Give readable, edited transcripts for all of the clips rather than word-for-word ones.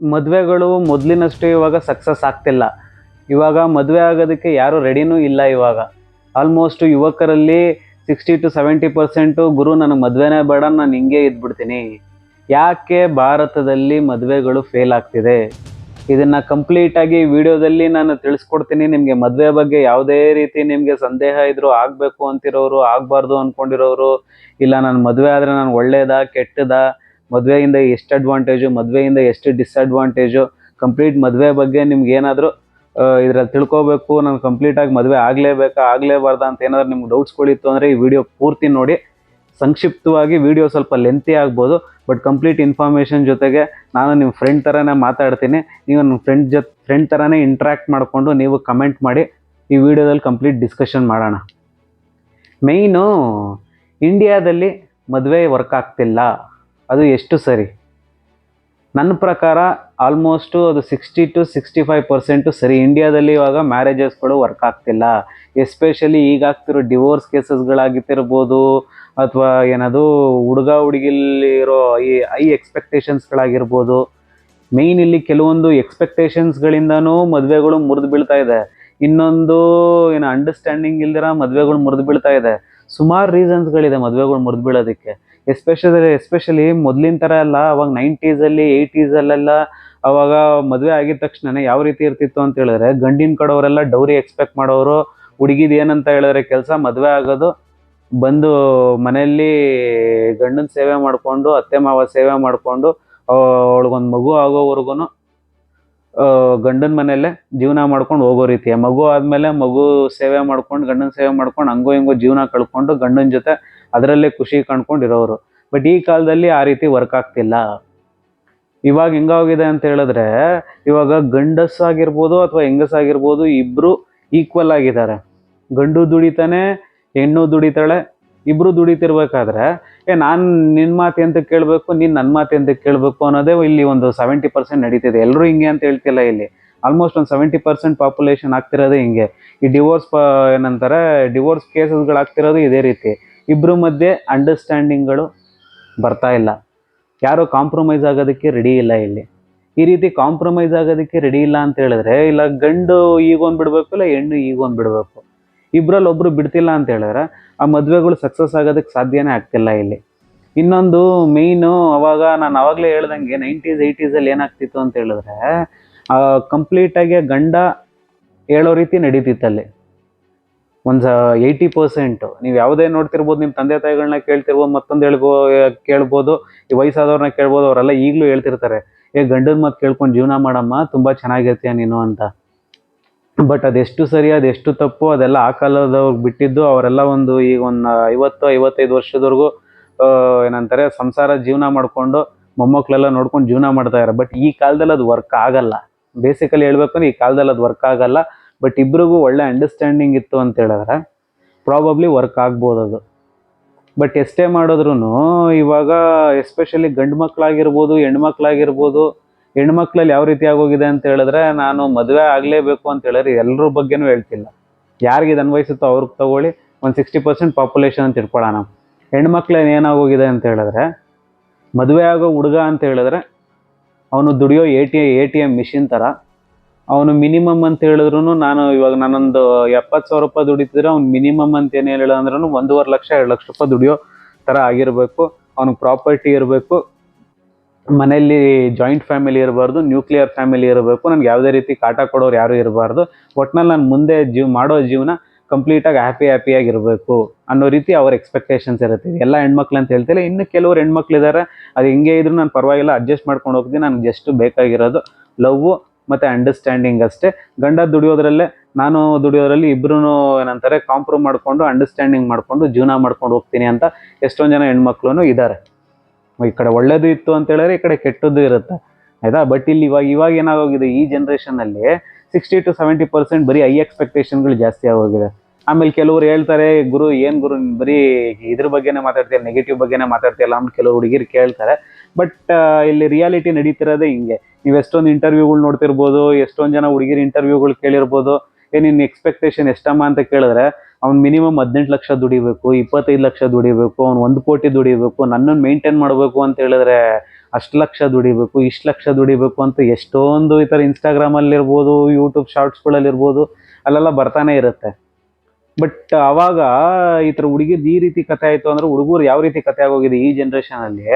ಮದುವೆಗಳು ಮೊದಲಿನಷ್ಟು ಇವಾಗ ಸಕ್ಸಸ್ ಆಗ್ತಿಲ್ಲ. ಇವಾಗ ಮದುವೆ ಆಗೋದಕ್ಕೆ ಯಾರೂ ರೆಡಿನೂ ಇಲ್ಲ ಇವಾಗ. ಆಲ್ಮೋಸ್ಟ್ ಯುವಕರಲ್ಲಿ 60-70% ಗುರು ನನಗೆ ಮದುವೆನೇ ಬೇಡ, ನಾನು ಹಿಂಗೆ ಇದ್ಬಿಡ್ತೀನಿ. ಯಾಕೆ ಭಾರತದಲ್ಲಿ ಮದುವೆಗಳು ಫೇಲ್ ಆಗ್ತಿದೆ? ಇದನ್ನು ಕಂಪ್ಲೀಟಾಗಿ ವಿಡಿಯೋದಲ್ಲಿ ನಾನು ತಿಳಿಸ್ಕೊಡ್ತೀನಿ. ನಿಮಗೆ ಮದುವೆ ಬಗ್ಗೆ ಯಾವುದೇ ರೀತಿ ನಿಮಗೆ ಸಂದೇಹ ಇದ್ದರೂ ಆಗಬೇಕು ಅಂತಿರೋರು, ಆಗಬಾರ್ದು ಅಂದ್ಕೊಂಡಿರೋರು, ಇಲ್ಲ ನಾನು ಮದುವೆ ಆದರೆ ನಾನು ಒಳ್ಳೇದಾ ಕೆಟ್ಟದಾ, ಮದುವೆಯಿಂದ ಎಷ್ಟು ಅಡ್ವಾಂಟೇಜು, ಮದುವೆಯಿಂದ ಎಷ್ಟು ಡಿಸ್ಅಡ್ವಾಂಟೇಜು, ಕಂಪ್ಲೀಟ್ ಮದುವೆ ಬಗ್ಗೆ ನಿಮ್ಗೆ ಏನಾದರೂ ಇದರಲ್ಲಿ ತಿಳ್ಕೊಬೇಕು, ನಾನು ಕಂಪ್ಲೀಟಾಗಿ ಮದುವೆ ಆಗಲೇಬೇಕಾ ಆಗಲೇಬಾರ್ದಾ ಅಂತ ಏನಾದರೂ ನಿಮ್ಗೆ ಡೌಟ್ಸ್ಗಳಿತ್ತು ಅಂದರೆ ಈ ವಿಡಿಯೋ ಪೂರ್ತಿ ನೋಡಿ. ಸಂಕ್ಷಿಪ್ತವಾಗಿ ವಿಡಿಯೋ ಸ್ವಲ್ಪ ಲೆಂತಿ ಆಗ್ಬೋದು, ಬಟ್ ಕಂಪ್ಲೀಟ್ ಇನ್ಫಾರ್ಮೇಷನ್ ಜೊತೆಗೆ ನಾನು ನಿಮ್ಮ ಫ್ರೆಂಡ್ ಥರನೇ ಮಾತಾಡ್ತೀನಿ. ನೀವು ನನ್ನ ಫ್ರೆಂಡ್ ಥರನೇ ಇಂಟ್ರ್ಯಾಕ್ಟ್ ಮಾಡಿಕೊಂಡು ನೀವು ಕಮೆಂಟ್ ಮಾಡಿ ಈ ವಿಡಿಯೋದಲ್ಲಿ ಕಂಪ್ಲೀಟ್ ಡಿಸ್ಕಷನ್ ಮಾಡೋಣ. ಮೇಯ್ನು ಇಂಡಿಯಾದಲ್ಲಿ ಮದುವೆ ವರ್ಕ್ ಆಗ್ತಿಲ್ಲ, ಅದು ಎಷ್ಟು ಸರಿ? ನನ್ನ ಪ್ರಕಾರ ಆಲ್ಮೋಸ್ಟು ಅದು 60-65% ಸರಿ. ಇಂಡಿಯಾದಲ್ಲಿ ಇವಾಗ ಮ್ಯಾರೇಜಸ್ಗಳು ವರ್ಕ್ ಆಗ್ತಿಲ್ಲ. ಎಸ್ಪೆಷಲಿ ಈಗ ಆಗ್ತಿರೋ ಡಿವೋರ್ಸ್ ಕೇಸಸ್ಗಳಾಗಿತ್ತಿರ್ಬೋದು, ಅಥವಾ ಏನದು ಹುಡುಗ ಹುಡುಗಿಲಿರೋ ಈ ಐ ಎಕ್ಸ್ಪೆಕ್ಟೇಷನ್ಸ್ಗಳಾಗಿರ್ಬೋದು. ಮೇಯ್ನ್ ಇಲ್ಲಿ ಕೆಲವೊಂದು ಎಕ್ಸ್ಪೆಕ್ಟೇಷನ್ಸ್ಗಳಿಂದನೂ ಮದುವೆಗಳು ಮುರಿದು ಬೀಳ್ತಾ ಇದೆ. ಇನ್ನೊಂದು ಅಂಡರ್ಸ್ಟ್ಯಾಂಡಿಂಗ್ ಇಲ್ದಿರ ಮದುವೆಗಳು ಮುರಿದು ಬೀಳ್ತಾ ಇದೆ. ಸುಮಾರು ರೀಸನ್ಸ್ಗಳಿದೆ ಮದುವೆಗಳು ಮುರಿದು ಬೀಳೋದಕ್ಕೆ. ಎಸ್ಪೆಷಲಿ ಮೊದಲಿನ ಥರ ಎಲ್ಲ ಅವಾಗ 90s 80s ಅವಾಗ ಮದುವೆ ಆಗಿದ ತಕ್ಷಣ ಯಾವ ರೀತಿ ಇರ್ತಿತ್ತು ಅಂತ ಹೇಳಿದ್ರೆ, ಗಂಡಿನ ಕಡೆಯವರೆಲ್ಲ ಡೌರಿ ಎಕ್ಸ್ಪೆಕ್ಟ್ ಮಾಡೋರು. ಹುಡುಗಿದು ಏನಂತ ಹೇಳಿದ್ರೆ ಕೆಲಸ, ಮದುವೆ ಆಗೋದು, ಬಂದು ಮನೆಯಲ್ಲಿ ಗಂಡನ ಸೇವೆ ಮಾಡಿಕೊಂಡು, ಅತ್ತೆ ಮಾವ ಸೇವೆ ಮಾಡಿಕೊಂಡು, ಅವಳಿಗೊಂದು ಮಗು ಆಗೋವರೆಗೂ ಗಂಡನ ಮನೆಯಲ್ಲೇ ಜೀವನ ಮಾಡ್ಕೊಂಡು ಹೋಗೋ ರೀತಿ. ಮಗು ಆದಮೇಲೆ ಮಗು ಸೇವೆ ಮಾಡ್ಕೊಂಡು, ಗಂಡನ ಸೇವೆ ಮಾಡ್ಕೊಂಡು, ಹಂಗೋ ಹಿಂಗೋ ಜೀವನ ಕಳ್ಕೊಂಡು ಗಂಡನ ಜೊತೆ ಅದರಲ್ಲೇ ಖುಷಿ ಕಂಡ್ಕೊಂಡಿರೋರು. ಬಟ್ ಈ ಕಾಲದಲ್ಲಿ ಆ ರೀತಿ ವರ್ಕ್ ಆಗ್ತಿಲ್ಲ. ಇವಾಗ ಹೆಂಗಾಗಿದೆ ಅಂತ ಹೇಳಿದ್ರೆ, ಇವಾಗ ಗಂಡಸಾಗಿರ್ಬೋದು ಅಥವಾ ಹೆಂಗಸಾಗಿರ್ಬೋದು ಇಬ್ಬರು ಈಕ್ವಲ್ ಆಗಿದ್ದಾರೆ. ಗಂಡು ದುಡಿತಾನೆ, ಹೆಣ್ಣು ದುಡಿತಾಳೆ, ಇಬ್ಬರು ದುಡಿತಿರ್ಬೇಕಾದ್ರೆ ನಾನು ನಿನ್ನ ಮಾತು ಅಂತ ಕೇಳಬೇಕು, ನೀನು ನನ್ನ ಮಾತು ಅಂತ ಕೇಳಬೇಕು ಅನ್ನೋದೇ ಇಲ್ಲಿ ಒಂದು 70% ನಡೀತಿದೆ. ಎಲ್ಲರೂ ಹಿಂಗೆ ಅಂತ ಹೇಳ್ತಿಲ್ಲ. ಇಲ್ಲಿ ಆಲ್ಮೋಸ್ಟ್ ಒಂದು 70% ಪಾಪ್ಯುಲೇಷನ್ ಆಗ್ತಿರೋದೇ ಹಿಂಗೆ. ಈ ಏನಂತಾರೆ ಡಿವೋರ್ಸ್ ಕೇಸಸ್ಗಳಾಗ್ತಿರೋದು ಇದೇ ರೀತಿ. ಇಬ್ಬರ ಮಧ್ಯೆ ಅಂಡರ್ಸ್ಟ್ಯಾಂಡಿಂಗ್ಗಳು ಬರ್ತಾ ಇಲ್ಲ. ಯಾರು ಕಾಂಪ್ರಮೈಸ್ ಆಗೋದಕ್ಕೆ ರೆಡಿ ಇಲ್ಲ ಇಲ್ಲಿ. ಈ ರೀತಿ ಕಾಂಪ್ರಮೈಸ್ ಆಗೋದಕ್ಕೆ ರೆಡಿ ಇಲ್ಲ ಅಂತ ಹೇಳಿದ್ರೆ, ಇಲ್ಲ ಗಂಡು ಈಗೊಂದು ಬಿಡಬೇಕು, ಇಲ್ಲ ಹೆಣ್ಣು ಈಗೊಂದು ಬಿಡಬೇಕು. ಇಬ್ಬರಲ್ಲಿ ಒಬ್ಬರು ಬಿಡ್ತಿಲ್ಲ ಅಂತ ಹೇಳಿದ್ರೆ ಆ ಮದುವೆಗಳು ಸಕ್ಸಸ್ ಆಗೋದಕ್ಕೆ ಸಾಧ್ಯನೇ ಆಗ್ತಿಲ್ಲ ಇಲ್ಲಿ. ಇನ್ನೊಂದು ಮೇಯ್ನು, ನಾನು ಆವಾಗಲೇ ಹೇಳ್ದಂಗೆ 90s 80s ಏನಾಗ್ತಿತ್ತು ಅಂತ ಹೇಳಿದ್ರೆ, ಕಂಪ್ಲೀಟಾಗಿ ಗಂಡ ಹೇಳೋ ರೀತಿ ನಡೀತಿತ್ತಲ್ಲಿ. ಒಂದು 80% ನೀವು ಯಾವುದೇ ನೋಡ್ತಿರ್ಬೋದು, ನಿಮ್ಮ ತಂದೆ ತಾಯಿಗಳನ್ನ ಕೇಳ್ತಿರ್ಬೋದು, ಮತ್ತೊಂದು ಕೇಳ್ಬೋದು, ಈ ವಯಸ್ಸಾದವ್ರನ್ನ ಕೇಳ್ಬೋದು. ಅವರೆಲ್ಲ ಈಗಲೂ ಹೇಳ್ತಿರ್ತಾರೆ, ಗಂಡನ ಮಾತು ಕೇಳ್ಕೊಂಡು ಜೀವನ ಮಾಡಮ್ಮ, ತುಂಬ ಚೆನ್ನಾಗಿರ್ತೀಯ ನೀನು ಅಂತ. ಬಟ್ ಅದೆಷ್ಟು ಸರಿ ಅದೆಷ್ಟು ತಪ್ಪು ಅದೆಲ್ಲ ಆ ಕಾಲದವ್ರಿಗೆ ಬಿಟ್ಟಿದ್ದು. ಅವರೆಲ್ಲ ಈಗ ಒಂದು 50-55 ವರ್ಷದವರೆಗೂ ಏನಂತಾರೆ ಸಂಸಾರ ಜೀವನ ಮಾಡಿಕೊಂಡು ಮೊಮ್ಮಕ್ಕಳೆಲ್ಲ ನೋಡ್ಕೊಂಡು ಜೀವನ ಮಾಡ್ತಾಯಿದ್ದಾರೆ. ಬಟ್ ಈ ಕಾಲದಲ್ಲಿ ಅದು ವರ್ಕ್ ಆಗಲ್ಲ. ಬೇಸಿಕಲಿ ಹೇಳ್ಬೇಕಂದ್ರೆ ಈ ಕಾಲದಲ್ಲಿ ಅದು ವರ್ಕ್ ಆಗಲ್ಲ. ಬಟ್ ಇಬ್ರಿಗೂ ಒಳ್ಳೆ ಅಂಡರ್ಸ್ಟ್ಯಾಂಡಿಂಗ್ ಇತ್ತು ಅಂತ ಹೇಳಿದ್ರೆ ಪ್ರಾಬಬ್ಲಿ ವರ್ಕ್ ಆಗ್ಬೋದು ಅದು. ಬಟ್ ಎಷ್ಟೇ ಮಾಡಿದ್ರು ಇವಾಗ ಎಸ್ಪೆಷಲಿ ಗಂಡು ಮಕ್ಕಳಾಗಿರ್ಬೋದು, ಹೆಣ್ಮಕ್ಳಾಗಿರ್ಬೋದು, ಹೆಣ್ಮಕ್ಳಲ್ಲಿ ಯಾವ ರೀತಿ ಆಗೋಗಿದೆ ಅಂತ ಹೇಳಿದ್ರೆ, ನಾನು ಮದುವೆ ಆಗಲೇಬೇಕು ಅಂತ ಹೇಳಿದ್ರೆ ಎಲ್ಲರ ಬಗ್ಗೆನೂ ಹೇಳ್ತಿಲ್ಲ. ಯಾರಿಗೆ ಇದು ಅನ್ವಯಿಸುತ್ತೋ ಅವ್ರಿಗೆ ತಗೊಳ್ಳಿ. ಒಂದು 60% ಪಾಪ್ಯುಲೇಷನ್ ಅಂತ ಇಟ್ಕೊಳ್ಳೋಣ. ಹೆಣ್ಮಕ್ಳೇನು ಏನಾಗೋಗಿದೆ ಅಂತ ಹೇಳಿದ್ರೆ, ಮದುವೆ ಆಗೋ ಹುಡುಗ ಅಂತ ಹೇಳಿದ್ರೆ ಅವನು ದುಡಿಯೋ ATM ಮಿಷಿನ್ ಥರ. ಅವನು ಮಿನಿಮಮ್ ಅಂತ ಹೇಳಿದ್ರು, ನಾನೊಂದು 70,000 ರೂಪಾಯಿ ದುಡಿತಿದ್ರೆ ಅವ್ನು ಮಿನಿಮಮ್ ಅಂತ ಏನು ಹೇಳಿಲ್ಲ ಅಂದ್ರೂ 1.5 ಲಕ್ಷ 2 ಲಕ್ಷ ರೂಪಾಯಿ ದುಡಿಯೋ ಥರ ಆಗಿರಬೇಕು. ಅವ್ನಿಗೆ ಪ್ರಾಪರ್ಟಿ ಇರಬೇಕು, ಮನೆಯಲ್ಲಿ ಜಾಯಿಂಟ್ ಫ್ಯಾಮಿಲಿ ಇರಬಾರ್ದು, ನ್ಯೂಕ್ಲಿಯರ್ ಫ್ಯಾಮಿಲಿ ಇರಬೇಕು, ನನಗೆ ಯಾವುದೇ ರೀತಿ ಕಾಟ ಕೊಡೋರು ಯಾರೂ ಇರಬಾರ್ದು. ಒಟ್ನಲ್ಲಿ ನಾನು ಮುಂದೆ ಮಾಡೋ ಜೀವನ ಕಂಪ್ಲೀಟಾಗಿ ಹ್ಯಾಪಿಯಾಗಿರಬೇಕು ಅನ್ನೋ ರೀತಿ ಅವ್ರ ಎಕ್ಸ್ಪೆಕ್ಟೇಷನ್ಸ್ ಇರುತ್ತೆ. ಎಲ್ಲ ಹೆಣ್ಮಕ್ಳು ಅಂತ ಹೇಳ್ತಿಲ್ಲ, ಇನ್ನು ಕೆಲವರು ಹೆಣ್ಮಕ್ಳಿದ್ದಾರೆ, ಅದು ಹೆಂಗೆ ಇದ್ರೂ ನಾನು ಪರವಾಗಿಲ್ಲ ಅಡ್ಜಸ್ಟ್ ಮಾಡ್ಕೊಂಡು ಹೋಗ್ತೀನಿ, ನನಗೆ ಜಸ್ಟ್ ಬೇಕಾಗಿರೋದು ಲವ್ವು ಮತ್ತು ಅಂಡರ್ಸ್ಟ್ಯಾಂಡಿಂಗ್ ಅಷ್ಟೇ. ಗಂಡ ದುಡಿಯೋದ್ರಲ್ಲೇ ನಾನು ದುಡಿಯೋದ್ರಲ್ಲಿ ಇಬ್ಬರೂ ಏನಂತಾರೆ ಕಾಂಪ್ರಮೈಸ್ ಮಾಡಿಕೊಂಡು ಅಂಡರ್ಸ್ಟ್ಯಾಂಡಿಂಗ್ ಮಾಡಿಕೊಂಡು ಜೀವನ ಮಾಡ್ಕೊಂಡು ಹೋಗ್ತೀನಿ ಅಂತ ಎಷ್ಟೊಂದು ಜನ ಹೆಣ್ಮಕ್ಳು ಇದ್ದಾರೆ. ಈ ಕಡೆ ಒಳ್ಳೇದು ಇತ್ತು ಅಂತ ಹೇಳಿದ್ರೆ ಈ ಕಡೆ ಕೆಟ್ಟದ್ದು ಇರುತ್ತೆ, ಆಯಿತಾ. ಬಟ್ ಇಲ್ಲಿ ಇವಾಗ ಏನಾಗೋಗಿದೆ, ಈ ಜನ್ರೇಷನಲ್ಲಿ 60-70% ಬರೀ ಐ ಎಕ್ಸ್ಪೆಕ್ಟೇಷನ್ಗಳು ಜಾಸ್ತಿ ಆಗೋಗಿದೆ. ಆಮೇಲೆ ಕೆಲವರು ಹೇಳ್ತಾರೆ, ಗುರು ಬರೀ ಇದ್ರ ಬಗ್ಗೆನೇ ಮಾತಾಡ್ತೀಯಲ್ಲ, ನೆಗೆಟಿವ್ ಬಗ್ಗೆನೇ ಮಾತಾಡ್ತೀಯಲ್ಲ ಅಂತ ಕೆಲವು ಹುಡುಗಿರು ಕೇಳ್ತಾರೆ. ಬಟ್ ಇಲ್ಲಿ ರಿಯಾಲಿಟಿ ನಡೀತಿರೋದೇ ಹಿಂಗೆ. ನೀವು ಎಷ್ಟೊಂದು ಇಂಟರ್ವ್ಯೂಗಳು ನೋಡ್ತಿರ್ಬೋದು, ಎಷ್ಟೊಂದು ಜನ ಹುಡುಗಿರು ಇಂಟರ್ವ್ಯೂಗಳು ಕೇಳಿರ್ಬೋದು. ನಿನ್ನ ಎಕ್ಸ್ಪೆಕ್ಟೇಷನ್ ಎಷ್ಟಮ್ಮ ಅಂತ ಕೇಳಿದ್ರೆ, ಅವ್ನು ಮಿನಿಮಮ್ 18 ಲಕ್ಷ ದುಡಿಬೇಕು, 25 ಲಕ್ಷ ದುಡಿಬೇಕು, ಅವ್ನು 1 ಕೋಟಿ ದುಡಿಬೇಕು, ನನ್ನನ್ನು ಮೇಂಟೈನ್ ಮಾಡಬೇಕು ಅಂತ ಹೇಳಿದ್ರೆ ಅಷ್ಟು ಲಕ್ಷ ದುಡಿಬೇಕು, ಇಷ್ಟು ಲಕ್ಷ ದುಡಿಬೇಕು ಅಂತ ಎಷ್ಟೊಂದು ಈ ಥರ ಇನ್ಸ್ಟಾಗ್ರಾಮಲ್ಲಿರ್ಬೋದು, ಯೂಟ್ಯೂಬ್ ಶಾರ್ಟ್ಸ್ಗಳಲ್ಲಿರ್ಬೋದು, ಅಲ್ಲೆಲ್ಲ ಬರ್ತಾನೆ ಇರುತ್ತೆ. ಬಟ್ ಅವಾಗ ಈ ಥರ ಹುಡುಗಿದ್ ಈ ರೀತಿ ಕತೆ ಆಯಿತು ಅಂದರೆ ಹುಡುಗರು ಯಾವ ರೀತಿ ಕತೆ ಆಗೋಗಿದೆ ಈ ಜನ್ರೇಷನಲ್ಲಿ,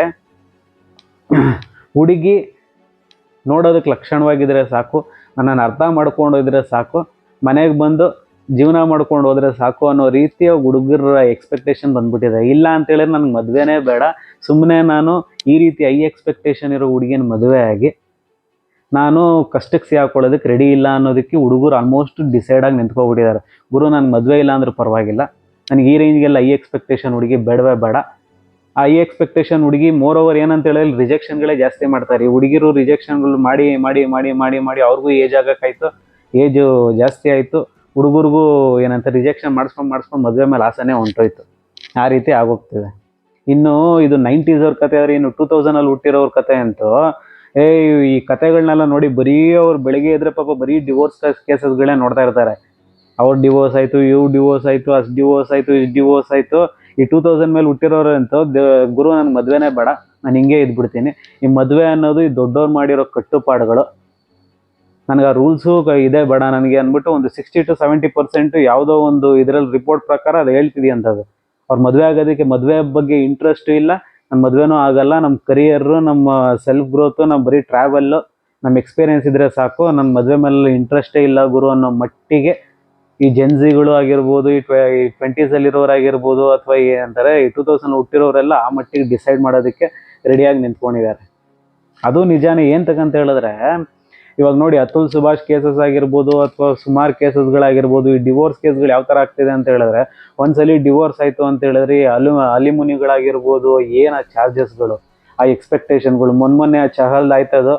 ಹುಡುಗಿ ನೋಡೋದಕ್ಕೆ ಲಕ್ಷಣವಾಗಿದ್ರೆ ಸಾಕು, ನನ್ನನ್ನು ಅರ್ಥ ಮಾಡ್ಕೊಂಡೋದ್ರೆ ಸಾಕು, ಮನೆಗೆ ಬಂದು ಜೀವನ ಮಾಡ್ಕೊಂಡು ಹೋದ್ರೆ ಸಾಕು ಅನ್ನೋ ರೀತಿಯ ಹುಡುಗರ ಎಕ್ಸ್ಪೆಕ್ಟೇಷನ್ ಬಂದ್ಬಿಟ್ಟಿದೆ. ಇಲ್ಲ ಅಂತೇಳಿದ್ರೆ ನನಗೆ ಮದುವೆನೇ ಬೇಡ, ಸುಮ್ಮನೆ ನಾನು ಈ ರೀತಿ ಹೈ ಎಕ್ಸ್ಪೆಕ್ಟೇಷನ್ ಇರೋ ಹುಡುಗಿನ ಮದುವೆ ಆಗಿ ನಾನು ಕಷ್ಟಕ್ಕೆ ಸಿಗಾಕೊಳ್ಳೋದಕ್ಕೆ ರೆಡಿ ಇಲ್ಲ ಅನ್ನೋದಕ್ಕೆ ಹುಡುಗರು ಆಲ್ಮೋಸ್ಟ್ ಡಿಸೈಡ್ ಆಗಿ ನಿಂತ್ಕೊಬಿಟ್ಟಿದ್ದಾರೆ. ಗುರು ನಾನು ಮದುವೆ ಇಲ್ಲ ಅಂದ್ರೂ ಪರವಾಗಿಲ್ಲ, ನನಗೆ ಈ ರೇಂಜ್ಗೆಲ್ಲ ಹೈ ಎಕ್ಸ್ಪೆಕ್ಟೇಷನ್ ಹುಡುಗಿ ಬೇಡವೇ ಬೇಡ. ಆ ಹೈ ಎಕ್ಸ್ಪೆಕ್ಟೇಷನ್ ಹುಡುಗಿ ಮೋರ್ ಓವರ್ ಏನಂತ ಹೇಳಿದ್ರೆ ರಿಜೆಕ್ಷನ್ಗಳೇ ಜಾಸ್ತಿ ಮಾಡ್ತಾರೆ. ಈ ಹುಡುಗಿರು ರಿಜೆಕ್ಷನ್ಗಳು ಮಾಡಿ ಮಾಡಿ ಮಾಡಿ ಮಾಡಿ ಮಾಡಿ ಅವ್ರಿಗೂ ಏಜ್ ಆಗೋಕ್ಕಾಯ್ತು, ಏಜು ಜಾಸ್ತಿ ಆಯಿತು, ಹುಡುಗರಿಗೂ ಏನಂತ ರಿಜೆಕ್ಷನ್ ಮಾಡಿಸ್ಕೊಂಡು ಮದುವೆ ಮೇಲೆ ಆಸೆನೇ ಹೊಂಟೋಯ್ತು. ಆ ರೀತಿ ಆಗೋಗ್ತಿದೆ. ಇನ್ನು ಇದು 90s ಅವ್ರ ಕತೆ ಆದರೆ ಇನ್ನು 2000 ಹುಟ್ಟಿರೋರ ಕತೆ ಅಂತೂ ಈ ಕತೆಗಳನ್ನೆಲ್ಲ ನೋಡಿ ಬರೀ ಅವ್ರು ಬೆಳಿಗ್ಗೆ ಎದ್ರೆ ಪಾಪ ಬರೀ ಡಿವೋರ್ಸ್ ಕೇಸಸ್ಗಳೇ ನೋಡ್ತಾ ಇರ್ತಾರೆ. ಅವ್ರ ಡಿವೋರ್ಸ್ ಆಯಿತು, ಇವ್ರು ಡಿವೋರ್ಸ್ ಆಯಿತು, ಅಷ್ಟು ಡಿವೋರ್ಸ್ ಆಯಿತು, ಇಷ್ಟು ಡಿವೋರ್ಸ್ ಆಯಿತು. ಈ 2000 ಮೇಲೆ ಹುಟ್ಟಿರೋರಂತೂ ಗುರು ನನ್ನ ಮದುವೆನೇ ಬೇಡ, ನಾನು ಹಿಂಗೆ ಇದ್ಬಿಡ್ತೀನಿ. ಈ ಮದುವೆ ಅನ್ನೋದು ಈ ದೊಡ್ಡವ್ರು ಮಾಡಿರೋ ಕಟ್ಟುಪಾಡುಗಳು, ನನಗೆ ಆ ರೂಲ್ಸು ಇದೇ ಬೇಡ ನನಗೆ ಅಂದ್ಬಿಟ್ಟು ಒಂದು 60 to 70% ಯಾವುದೋ ಒಂದು ಇದರಲ್ಲಿ ರಿಪೋರ್ಟ್ ಪ್ರಕಾರ ಅದು ಹೇಳ್ತಿದೆಯಂಥದ್ದು. ಅವ್ರು ಮದುವೆ ಆಗೋದಕ್ಕೆ ಮದುವೆ ಬಗ್ಗೆ ಇಂಟ್ರೆಸ್ಟು ಇಲ್ಲ, ನನ್ನ ಮದುವೆನೂ ಆಗಲ್ಲ, ನಮ್ಮ ಕರಿಯರು, ನಮ್ಮ ಸೆಲ್ಫ್ ಗ್ರೋತು, ನಮ್ಮ ಬರೀ ಟ್ರಾವೆಲ್ಲು, ನಮ್ಮ ಎಕ್ಸ್ಪೀರಿಯೆನ್ಸ್ ಇದ್ದರೆ ಸಾಕು, ನನ್ನ ಮದುವೆ ಮೇಲೆ ಇಂಟ್ರೆಸ್ಟೇ ಇಲ್ಲ ಗುರು ಅನ್ನೋ ಮಟ್ಟಿಗೆ ಈ ಜೆನ್ಸಿಗಳು ಆಗಿರ್ಬೋದು, ಈ 20sಲ್ಲಿರೋರಾಗಿರ್ಬೋದು, ಅಥವಾ ಏನಂತಾರೆ ಈ 2000 ಹುಟ್ಟಿರೋರೆಲ್ಲ ಆ ಮಟ್ಟಿಗೆ ಡಿಸೈಡ್ ಮಾಡೋದಕ್ಕೆ ರೆಡಿಯಾಗಿ ನಿಂತ್ಕೊಂಡಿದ್ದಾರೆ. ಅದು ನಿಜಾನೇ. ಏನು ತಗಂತ ಹೇಳಿದ್ರೆ ಇವಾಗ ನೋಡಿ ಅತುಲ್ ಸುಭಾಷ್ ಕೇಸಸ್ ಆಗಿರ್ಬೋದು, ಅಥವಾ ಸುಮಾರು ಕೇಸಸ್ಗಳಾಗಿರ್ಬೋದು, ಈ ಡಿವೋರ್ಸ್ ಕೇಸ್ಗಳು ಯಾವ ಥರ ಆಗ್ತಿದೆ ಅಂತ ಹೇಳಿದ್ರೆ, ಒಂದ್ಸಲಿ ಡಿವೋರ್ಸ್ ಆಯಿತು ಅಂತ ಹೇಳಿದ್ರೆ ಅಲಿಮುನಿಗಳಾಗಿರ್ಬೋದು, ಏನು ಆ ಚಾರ್ಜಸ್ಗಳು, ಆ ಎಕ್ಸ್ಪೆಕ್ಟೇಷನ್ಗಳು. ಮೊನ್ನೆ ಆ ಚಹಲ್ದು ಆಯ್ತದು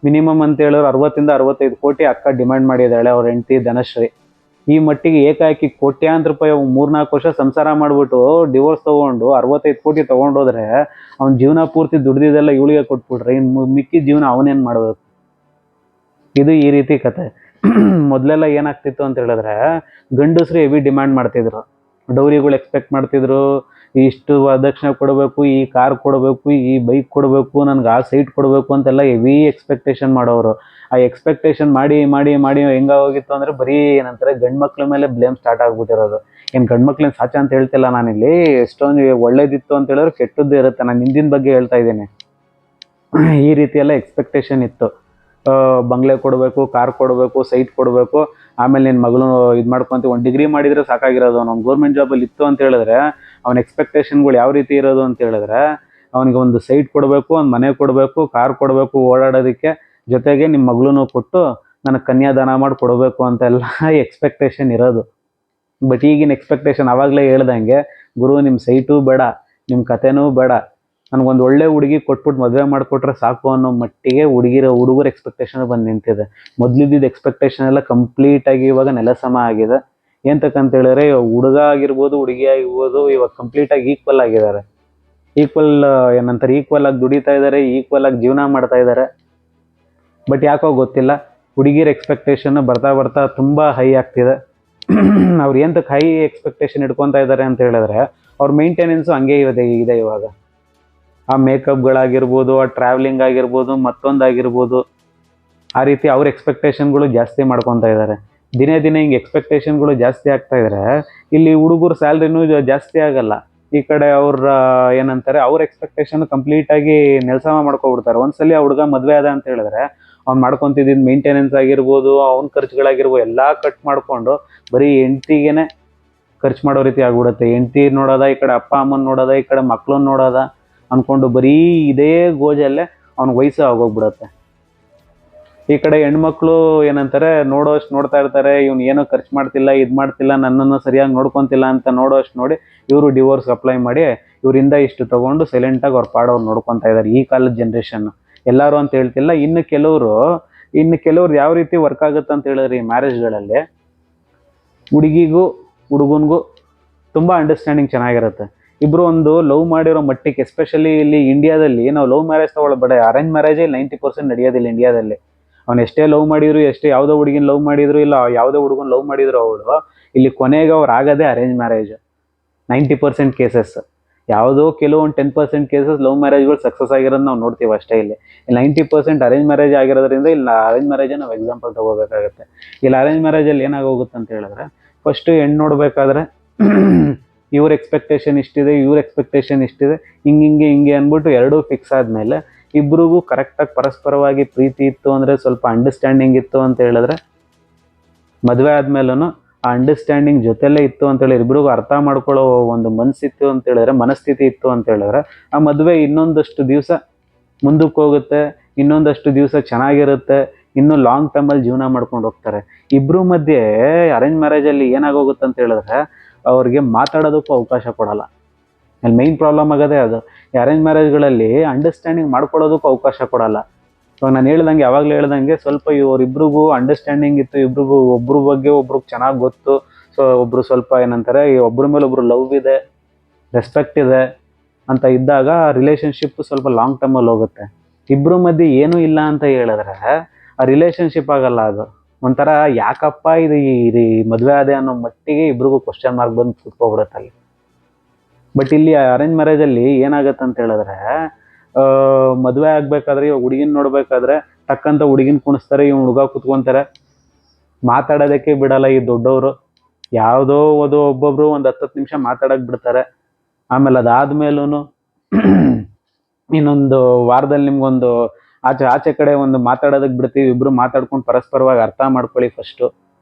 ಮಿನಿಮಮ್ ಅಂತ ಹೇಳಿದ್ರೆ 60 ಇಂದ 65 ಕೋಟಿ ಅಕ್ಕ ಡಿಮ್ಯಾಂಡ್ ಮಾಡಿದ್ದಾಳೆ ಅವ್ರ ಹೆಂಡತಿ ಧನಶ್ರೀ. ಈ ಮಟ್ಟಿಗೆ ಏಕಾಏಕಿ ಕೋಟ್ಯಾಂತರ ರೂಪಾಯಿ 3-4 ವರ್ಷ ಸಂಸಾರ ಮಾಡಿಬಿಟ್ಟು ಡಿವೋರ್ಸ್ ತೊಗೊಂಡು 65 ಕೋಟಿ ತೊಗೊಂಡೋದ್ರೆ ಅವ್ನ ಜೀವನ ಪೂರ್ತಿ ದುಡ್ದಿದ್ದೆಲ್ಲ ಇವಳಿಗೆ ಕೊಟ್ಬಿಟ್ರೆ ಇನ್ನು ಮಿಕ್ಕಿ ಜೀವನ ಅವನೇನು ಮಾಡಬೇಕು? ಇದು ಈ ರೀತಿ ಕತೆ. ಮೊದಲೆಲ್ಲ ಏನಾಗ್ತಿತ್ತು ಅಂತ ಹೇಳಿದ್ರೆ ಗಂಡಸ್ರು ಹೆವಿ ಡಿಮ್ಯಾಂಡ್ ಮಾಡ್ತಿದ್ರು, ಡೌರಿಗಳು ಎಕ್ಸ್ಪೆಕ್ಟ್ ಮಾಡ್ತಿದ್ರು, ಇಷ್ಟು ವರದಕ್ಷಿಣೆ ಕೊಡಬೇಕು, ಈ ಕಾರ್ ಕೊಡಬೇಕು, ಈ ಬೈಕ್ ಕೊಡಬೇಕು, ನನಗೆ ಆ ಸೈಟ್ ಕೊಡಬೇಕು ಅಂತೆಲ್ಲ ಹೆವಿ ಎಕ್ಸ್ಪೆಕ್ಟೇಷನ್ ಮಾಡೋರು. ಆ ಎಕ್ಸ್ಪೆಕ್ಟೇಷನ್ ಮಾಡಿ ಮಾಡಿ ಮಾಡಿ ಹೆಂಗಾಗೋಗಿತ್ತು ಅಂದರೆ ಬರೀ ಏನಂತಾರೆ ಗಂಡು ಮಕ್ಳ ಮೇಲೆ ಬ್ಲೇಮ್ ಸ್ಟಾರ್ಟ್ ಆಗ್ಬಿಟ್ಟಿರೋದು. ಏನು ಗಂಡು ಮಕ್ಳನ್ನ ಸಾಚ ಅಂತ ಹೇಳ್ತಿಲ್ಲ ನಾನಿಲ್ಲಿ, ಎಷ್ಟೊಂದು ಒಳ್ಳೇದಿತ್ತು ಅಂತ ಹೇಳಿದ್ರೆ ಕೆಟ್ಟದ್ದು ಇರುತ್ತೆ. ನಾನು ಹಿಂದಿನ ಬಗ್ಗೆ ಹೇಳ್ತಾ ಇದ್ದೀನಿ. ಈ ರೀತಿ ಎಲ್ಲ ಎಕ್ಸ್ಪೆಕ್ಟೇಷನ್ ಇತ್ತು. ಬಂಗ್ಲೆ ಕೊಡಬೇಕು, ಕಾರ್ ಕೊಡಬೇಕು, ಸೈಟ್ ಕೊಡಬೇಕು, ಆಮೇಲೆ ನಿನ್ನ ಮಗಳು ಇದು ಮಾಡ್ಕೊಂತ ಒಂದು ಡಿಗ್ರಿ ಮಾಡಿದರೆ ಸಾಕಾಗಿರೋದು. ಅವ್ನು ಗೌರ್ಮೆಂಟ್ ಜಾಬಲ್ಲಿ ಇತ್ತು ಅಂತ ಹೇಳಿದ್ರೆ ಅವ್ನ ಎಕ್ಸ್ಪೆಕ್ಟೇಷನ್ಗಳು ಯಾವ ರೀತಿ ಇರೋದು ಅಂತ ಹೇಳಿದ್ರೆ ಅವನಿಗೆ ಒಂದು ಸೈಟ್ ಕೊಡಬೇಕು, ಒಂದು ಮನೆ ಕೊಡಬೇಕು, ಕಾರ್ ಕೊಡಬೇಕು ಓಡಾಡೋದಕ್ಕೆ, ಜೊತೆಗೆ ನಿಮ್ಮ ಮಗಳೂ ಕೊಟ್ಟು ನನಗೆ ಕನ್ಯಾದಾನ ಮಾಡಿ ಕೊಡಬೇಕು ಅಂತೆಲ್ಲ ಎಕ್ಸ್ಪೆಕ್ಟೇಷನ್ ಇರೋದು. ಬಟ್ ಈಗಿನ ಎಕ್ಸ್ಪೆಕ್ಟೇಷನ್ ಆವಾಗಲೇ ಹೇಳ್ದಂಗೆ ಗುರು ನಿಮ್ಮ ಸೈಟು ಬೇಡ, ನಿಮ್ಮ ಕತೆನೂ ಬೇಡ, ನನಗೊಂದು ಒಳ್ಳೆ ಹುಡುಗಿ ಕೊಟ್ಬಿಟ್ಟು ಮದುವೆ ಮಾಡಿಕೊಟ್ರೆ ಸಾಕು ಅನ್ನೋ ಮಟ್ಟಿಗೆ ಹುಡುಗರ ಎಕ್ಸ್ಪೆಕ್ಟೇಷನ್ ಬಂದು ನಿಂತಿದೆ. ಮೊದಲಿದ್ದ ಎಕ್ಸ್ಪೆಕ್ಟೇಷನ್ ಎಲ್ಲ ಕಂಪ್ಲೀಟಾಗಿ ಇವಾಗ ನೆಲಸಮ ಆಗಿದೆ. ಏಂತಕ್ಕಂತ ಹೇಳಿದ್ರೆ ಹುಡುಗ ಆಗಿರ್ಬೋದು, ಹುಡುಗಿ ಆಗಿರ್ಬೋದು, ಇವಾಗ ಕಂಪ್ಲೀಟಾಗಿ ಈಕ್ವಲ್ ಆಗಿದ್ದಾರೆ. ಈಕ್ವಲ್ ಆಗಿ ದುಡಿತಾ ಇದ್ದಾರೆ, ಈಕ್ವಲ್ ಆಗಿ ಜೀವನ ಮಾಡ್ತಾ ಇದ್ದಾರೆ. ಬಟ್ ಯಾಕೋ ಗೊತ್ತಿಲ್ಲ, ಹುಡುಗಿರ ಎಕ್ಸ್ಪೆಕ್ಟೇಷನ್ ಬರ್ತಾ ಬರ್ತಾ ತುಂಬ ಹೈ ಆಗ್ತಿದೆ. ಅವ್ರು ಎಂತಕ್ಕೆ ಹೈ ಎಕ್ಸ್ಪೆಕ್ಟೇಷನ್ ಇಟ್ಕೊತಾ ಇದ್ದಾರೆ ಅಂತ ಹೇಳಿದ್ರೆ ಅವ್ರ ಮೇಂಟೆನೆನ್ಸು ಹಂಗೆ ಇದೆ ಇವಾಗ. ಆ ಮೇಕಪ್ಗಳಾಗಿರ್ಬೋದು, ಆ ಟ್ರಾವೆಲಿಂಗ್ ಆಗಿರ್ಬೋದು, ಮತ್ತೊಂದಾಗಿರ್ಬೋದು, ಆ ರೀತಿ ಅವ್ರ ಎಕ್ಸ್ಪೆಕ್ಟೇಷನ್ಗಳು ಜಾಸ್ತಿ ಮಾಡ್ಕೊತಾ ಇದ್ದಾರೆ. ದಿನೇ ದಿನೇ ಹಿಂಗೆ ಎಕ್ಸ್ಪೆಕ್ಟೇಷನ್ಗಳು ಜಾಸ್ತಿ ಆಗ್ತಾ ಇದ್ರೆ ಇಲ್ಲಿ ಹುಡುಗರು ಸ್ಯಾಲ್ರಿನೂ ಜಾಸ್ತಿ ಆಗಲ್ಲ. ಈ ಕಡೆ ಅವ್ರ ಏನಂತಾರೆ ಅವ್ರ ಎಕ್ಸ್ಪೆಕ್ಟೇಷನ್ ಕಂಪ್ಲೀಟಾಗಿ ನೆಲಸಮ ಮಾಡ್ಕೊಬಿಡ್ತಾರೆ. ಒಂದ್ಸಲಿ ಆ ಹುಡುಗ ಮದುವೆ ಆದ ಅಂತ ಹೇಳಿದ್ರೆ ಅವ್ನು ಮಾಡ್ಕೊತಿದ್ದ ಮೇಂಟೆನೆನ್ಸ್ ಆಗಿರ್ಬೋದು, ಅವ್ನ ಖರ್ಚುಗಳಾಗಿರ್ಬೋದು ಎಲ್ಲ ಕಟ್ ಮಾಡಿಕೊಂಡು ಬರೀ ಹೆಂಡ್ತಿಗೇನೆ ಖರ್ಚು ಮಾಡೋ ರೀತಿ ಆಗ್ಬಿಡುತ್ತೆ. ಹೆಂಡ್ತಿ ನೋಡೋದ, ಈ ಕಡೆ ಅಪ್ಪ ಅಮ್ಮನ ನೋಡೋದ, ಈ ಕಡೆ ಮಕ್ಳನ್ನ ನೋಡೋದ ಅಂದ್ಕೊಂಡು ಬರೀ ಇದೇ ಗೋಜಲ್ಲೇ ಅವ್ನ ವಯಸ್ಸು ಆಗೋಗ್ಬಿಡುತ್ತೆ. ಈ ಕಡೆ ಹೆಣ್ಮಕ್ಳು ಏನಂತಾರೆ ನೋಡೋಷ್ಟು ನೋಡ್ತಾ ಇರ್ತಾರೆ, ಇವ್ನು ಏನೋ ಖರ್ಚು ಮಾಡ್ತಿಲ್ಲ, ಇದು ಮಾಡ್ತಿಲ್ಲ, ನನ್ನನ್ನು ಸರಿಯಾಗಿ ನೋಡ್ಕೊತಿಲ್ಲ ಅಂತ ನೋಡೋಷ್ಟು ನೋಡಿ ಇವರು ಡಿವೋರ್ಸ್ ಅಪ್ಲೈ ಮಾಡಿ ಇವರಿಂದ ಇಷ್ಟು ತೊಗೊಂಡು ಸೈಲೆಂಟಾಗಿ ಅವ್ರ ಪಾಡವ್ರು ನೋಡ್ಕೊತಾ ಇದ್ದಾರೆ ಈ ಕಾಲದ ಜನ್ರೇಷನ್ನು. ಎಲ್ಲರೂ ಅಂತ ಹೇಳ್ತಿಲ್ಲ, ಇನ್ನು ಕೆಲವರು ಯಾವ ರೀತಿ ವರ್ಕ್ ಆಗುತ್ತೆ ಅಂತ ಹೇಳಿದ್ರೆ ಈ ಮ್ಯಾರೇಜ್ಗಳಲ್ಲಿ ಹುಡುಗಿಗೂ ಹುಡುಗನಿಗೂ ತುಂಬ ಅಂಡರ್ಸ್ಟ್ಯಾಂಡಿಂಗ್ ಚೆನ್ನಾಗಿರುತ್ತೆ. ಇಬ್ಬರು ಒಂದು ಲವ್ ಮಾಡಿರೋ ಮಟ್ಟಿಗೆ, ಎಸ್ಪೆಷಲಿ ಇಲ್ಲಿ ಇಂಡಿಯಾದಲ್ಲಿ ನಾವು ಲವ್ ಮ್ಯಾರೇಜ್ ತೊಗೊಳ್ಬೇಡ, ಅರೇಂಜ್ ಮ್ಯಾರೇಜೇ 90% ನಡೆಯೋದಿಲ್ಲ ಇಂಡಿಯಾದಲ್ಲಿ. ಅವ್ನು ಎಷ್ಟೇ ಲವ್ ಮಾಡಿದ್ರು, ಎಷ್ಟೇ ಯಾವುದೋ ಹುಡುಗಿನ ಲವ್ ಮಾಡಿದ್ರು, ಇಲ್ಲ ಯಾವುದೋ ಹುಡುಗನ ಲವ್ ಮಾಡಿದ್ರು, ಅವಳು ಇಲ್ಲಿ ಕೊನೆಗೆ ಅವ್ರು ಆಗೋದೇ ಅರೇಂಜ್ ಮ್ಯಾರೇಜ್ 90% ಕೇಸಸ್. ಯಾವುದೋ ಕೆಲವೊಂದು 10% ಕೇಸಸ್ ಲವ್ ಮ್ಯಾರೇಜ್ಗಳು ಸಕ್ಸಸ್ ಆಗಿರೋದು ನಾವು ನೋಡ್ತೀವಿ ಅಷ್ಟೇ. ಇಲ್ಲಿ 90% ಅರೇಂಜ್ ಮ್ಯಾರೇಜ್ ಆಗಿರೋದ್ರಿಂದ ಇಲ್ಲಿ ಅರೇಂಜ್ ಮ್ಯಾರೇಜ್ ನಾವು ಎಕ್ಸಾಂಪಲ್ ತಗೋಬೇಕಾಗುತ್ತೆ. ಇಲ್ಲಿ ಅರೇಂಜ್ ಮ್ಯಾರೇಜಲ್ಲಿ ಏನಾಗೋಗುತ್ತೆ ಅಂತ ಹೇಳಿದ್ರೆ, ಫಸ್ಟ್ ಹೆಣ್ಣು ನೋಡ್ಬೇಕಾದ್ರೆ ಇವ್ರ ಎಕ್ಸ್ಪೆಕ್ಟೇಷನ್ ಇಷ್ಟಿದೆ, ಇವ್ರ ಎಕ್ಸ್ಪೆಕ್ಟೇಷನ್ ಇಷ್ಟಿದೆ, ಹಿಂಗೆ ಅಂದ್ಬಿಟ್ಟು ಎರಡೂ ಫಿಕ್ಸ್ ಆದಮೇಲೆ ಇಬ್ರಿಗೂ ಕರೆಕ್ಟಾಗಿ ಪರಸ್ಪರವಾಗಿ ಪ್ರೀತಿ ಇತ್ತು ಅಂದರೆ, ಸ್ವಲ್ಪ ಅಂಡರ್ಸ್ಟ್ಯಾಂಡಿಂಗ್ ಇತ್ತು ಅಂತ ಹೇಳಿದ್ರೆ, ಮದುವೆ ಆದ್ಮೇಲೂ ಆ ಅಂಡರ್ಸ್ಟ್ಯಾಂಡಿಂಗ್ ಜೊತೆಲೇ ಇತ್ತು ಅಂತೇಳಿ ಇಬ್ರಿಗೂ ಅರ್ಥ ಮಾಡ್ಕೊಳ್ಳೋ ಒಂದು ಮನಸ್ಸಿತ್ತು ಅಂತ ಹೇಳಿದ್ರೆ, ಮನಸ್ಥಿತಿ ಇತ್ತು ಅಂತ ಹೇಳಿದ್ರೆ, ಆ ಮದುವೆ ಇನ್ನೊಂದಷ್ಟು ದಿವಸ ಮುಂದಕ್ಕೆ ಹೋಗುತ್ತೆ, ಇನ್ನೊಂದಷ್ಟು ದಿವಸ ಚೆನ್ನಾಗಿರುತ್ತೆ, ಇನ್ನೂ ಲಾಂಗ್ ಟರ್ಮಲ್ಲಿ ಜೀವನ ಮಾಡ್ಕೊಂಡು ಹೋಗ್ತಾರೆ. ಇಬ್ಬರು ಮಧ್ಯೆ ಅರೇಂಜ್ ಮ್ಯಾರೇಜಲ್ಲಿ ಏನಾಗೋಗುತ್ತೆ ಅಂತ ಹೇಳಿದ್ರೆ, ಅವ್ರಿಗೆ ಮಾತಾಡೋದಕ್ಕೂ ಅವಕಾಶ ಕೊಡಲ್ಲ. ಅಲ್ಲಿ ಮೇಯ್ನ್ ಪ್ರಾಬ್ಲಮ್ ಆಗೋದೇ ಅದು. ಈ ಅರೇಂಜ್ ಮ್ಯಾರೇಜ್ಗಳಲ್ಲಿ ಅಂಡರ್ಸ್ಟ್ಯಾಂಡಿಂಗ್ ಮಾಡ್ಕೊಳ್ಳೋದಕ್ಕೂ ಅವಕಾಶ ಕೊಡಲ್ಲ. ಇವಾಗ ನಾನು ಹೇಳ್ದಂಗೆ, ಯಾವಾಗಲೂ ಹೇಳ್ದಂಗೆ, ಸ್ವಲ್ಪ ಇವರಿಬ್ರಿಗೂ ಅಂಡರ್ಸ್ಟ್ಯಾಂಡಿಂಗ್ ಇತ್ತು, ಇಬ್ರಿಗೂ ಒಬ್ರ ಬಗ್ಗೆ ಒಬ್ರಿಗೆ ಚೆನ್ನಾಗಿ ಗೊತ್ತು. ಸೊ ಒಬ್ರು ಸ್ವಲ್ಪ ಏನಂತಾರೆ, ಈ ಒಬ್ರ ಮೇಲೆ ಒಬ್ರು ಲವ್ ಇದೆ, ರೆಸ್ಪೆಕ್ಟ್ ಇದೆ ಅಂತ ಇದ್ದಾಗ ರಿಲೇಷನ್ಶಿಪ್ ಸ್ವಲ್ಪ ಲಾಂಗ್ ಟರ್ಮಲ್ಲಿ ಹೋಗುತ್ತೆ. ಇಬ್ಬರ ಮಧ್ಯೆ ಏನೂ ಇಲ್ಲ ಅಂತ ಹೇಳಿದ್ರೆ ಆ ರಿಲೇಷನ್ಶಿಪ್ ಆಗಲ್ಲ. ಅದು ಒಂಥರ ಯಾಕಪ್ಪ ಇದು ಈ ಮದುವೆ ಆದೆ ಅನ್ನೋ ಮಟ್ಟಿಗೆ ಇಬ್ರಿಗೂ ಕ್ವಶನ್ ಮಾರ್ಕ್ ಬಂದು ಕೂತ್ಕೊಬಿಡುತ್ತೆ ಅಲ್ಲಿ. ಬಟ್ ಇಲ್ಲಿ ಅರೇಂಜ್ ಮ್ಯಾರೇಜಲ್ಲಿ ಏನಾಗುತ್ತೆ ಅಂತ ಹೇಳಿದ್ರೆ, ಮದುವೆ ಆಗ್ಬೇಕಾದ್ರೆ ಇವಾಗ ಹುಡುಗಿನ ನೋಡ್ಬೇಕಾದ್ರೆ ಟಕ್ಕಂತ ಹುಡುಗಿನ ಕುಣಿಸ್ತಾರೆ, ಇವ್ ಹುಡುಗ ಕುತ್ಕೊಂತಾರೆ, ಮಾತಾಡೋದಕ್ಕೆ ಬಿಡಲ್ಲ ಈ ದೊಡ್ಡವರು. ಯಾವುದೋ ಒಬ್ಬೊಬ್ರು ಒಂದು 10 ನಿಮಿಷ ಮಾತಾಡಕ್ ಬಿಡ್ತಾರೆ. ಆಮೇಲೆ ಅದಾದ್ಮೇಲೂ ಇನ್ನೊಂದು ವಾರದಲ್ಲಿ ನಿಮ್ಗೊಂದು ಆಚೆ ಕಡೆ ಒಂದು ಮಾತಾಡೋದಕ್ಕೆ ಬಿಡ್ತೀವಿ, ಇಬ್ರು ಮಾತಾಡ್ಕೊಂಡು ಪರಸ್ಪರವಾಗಿ ಅರ್ಥ ಮಾಡ್ಕೊಳ್ಳಿ ಫಸ್ಟು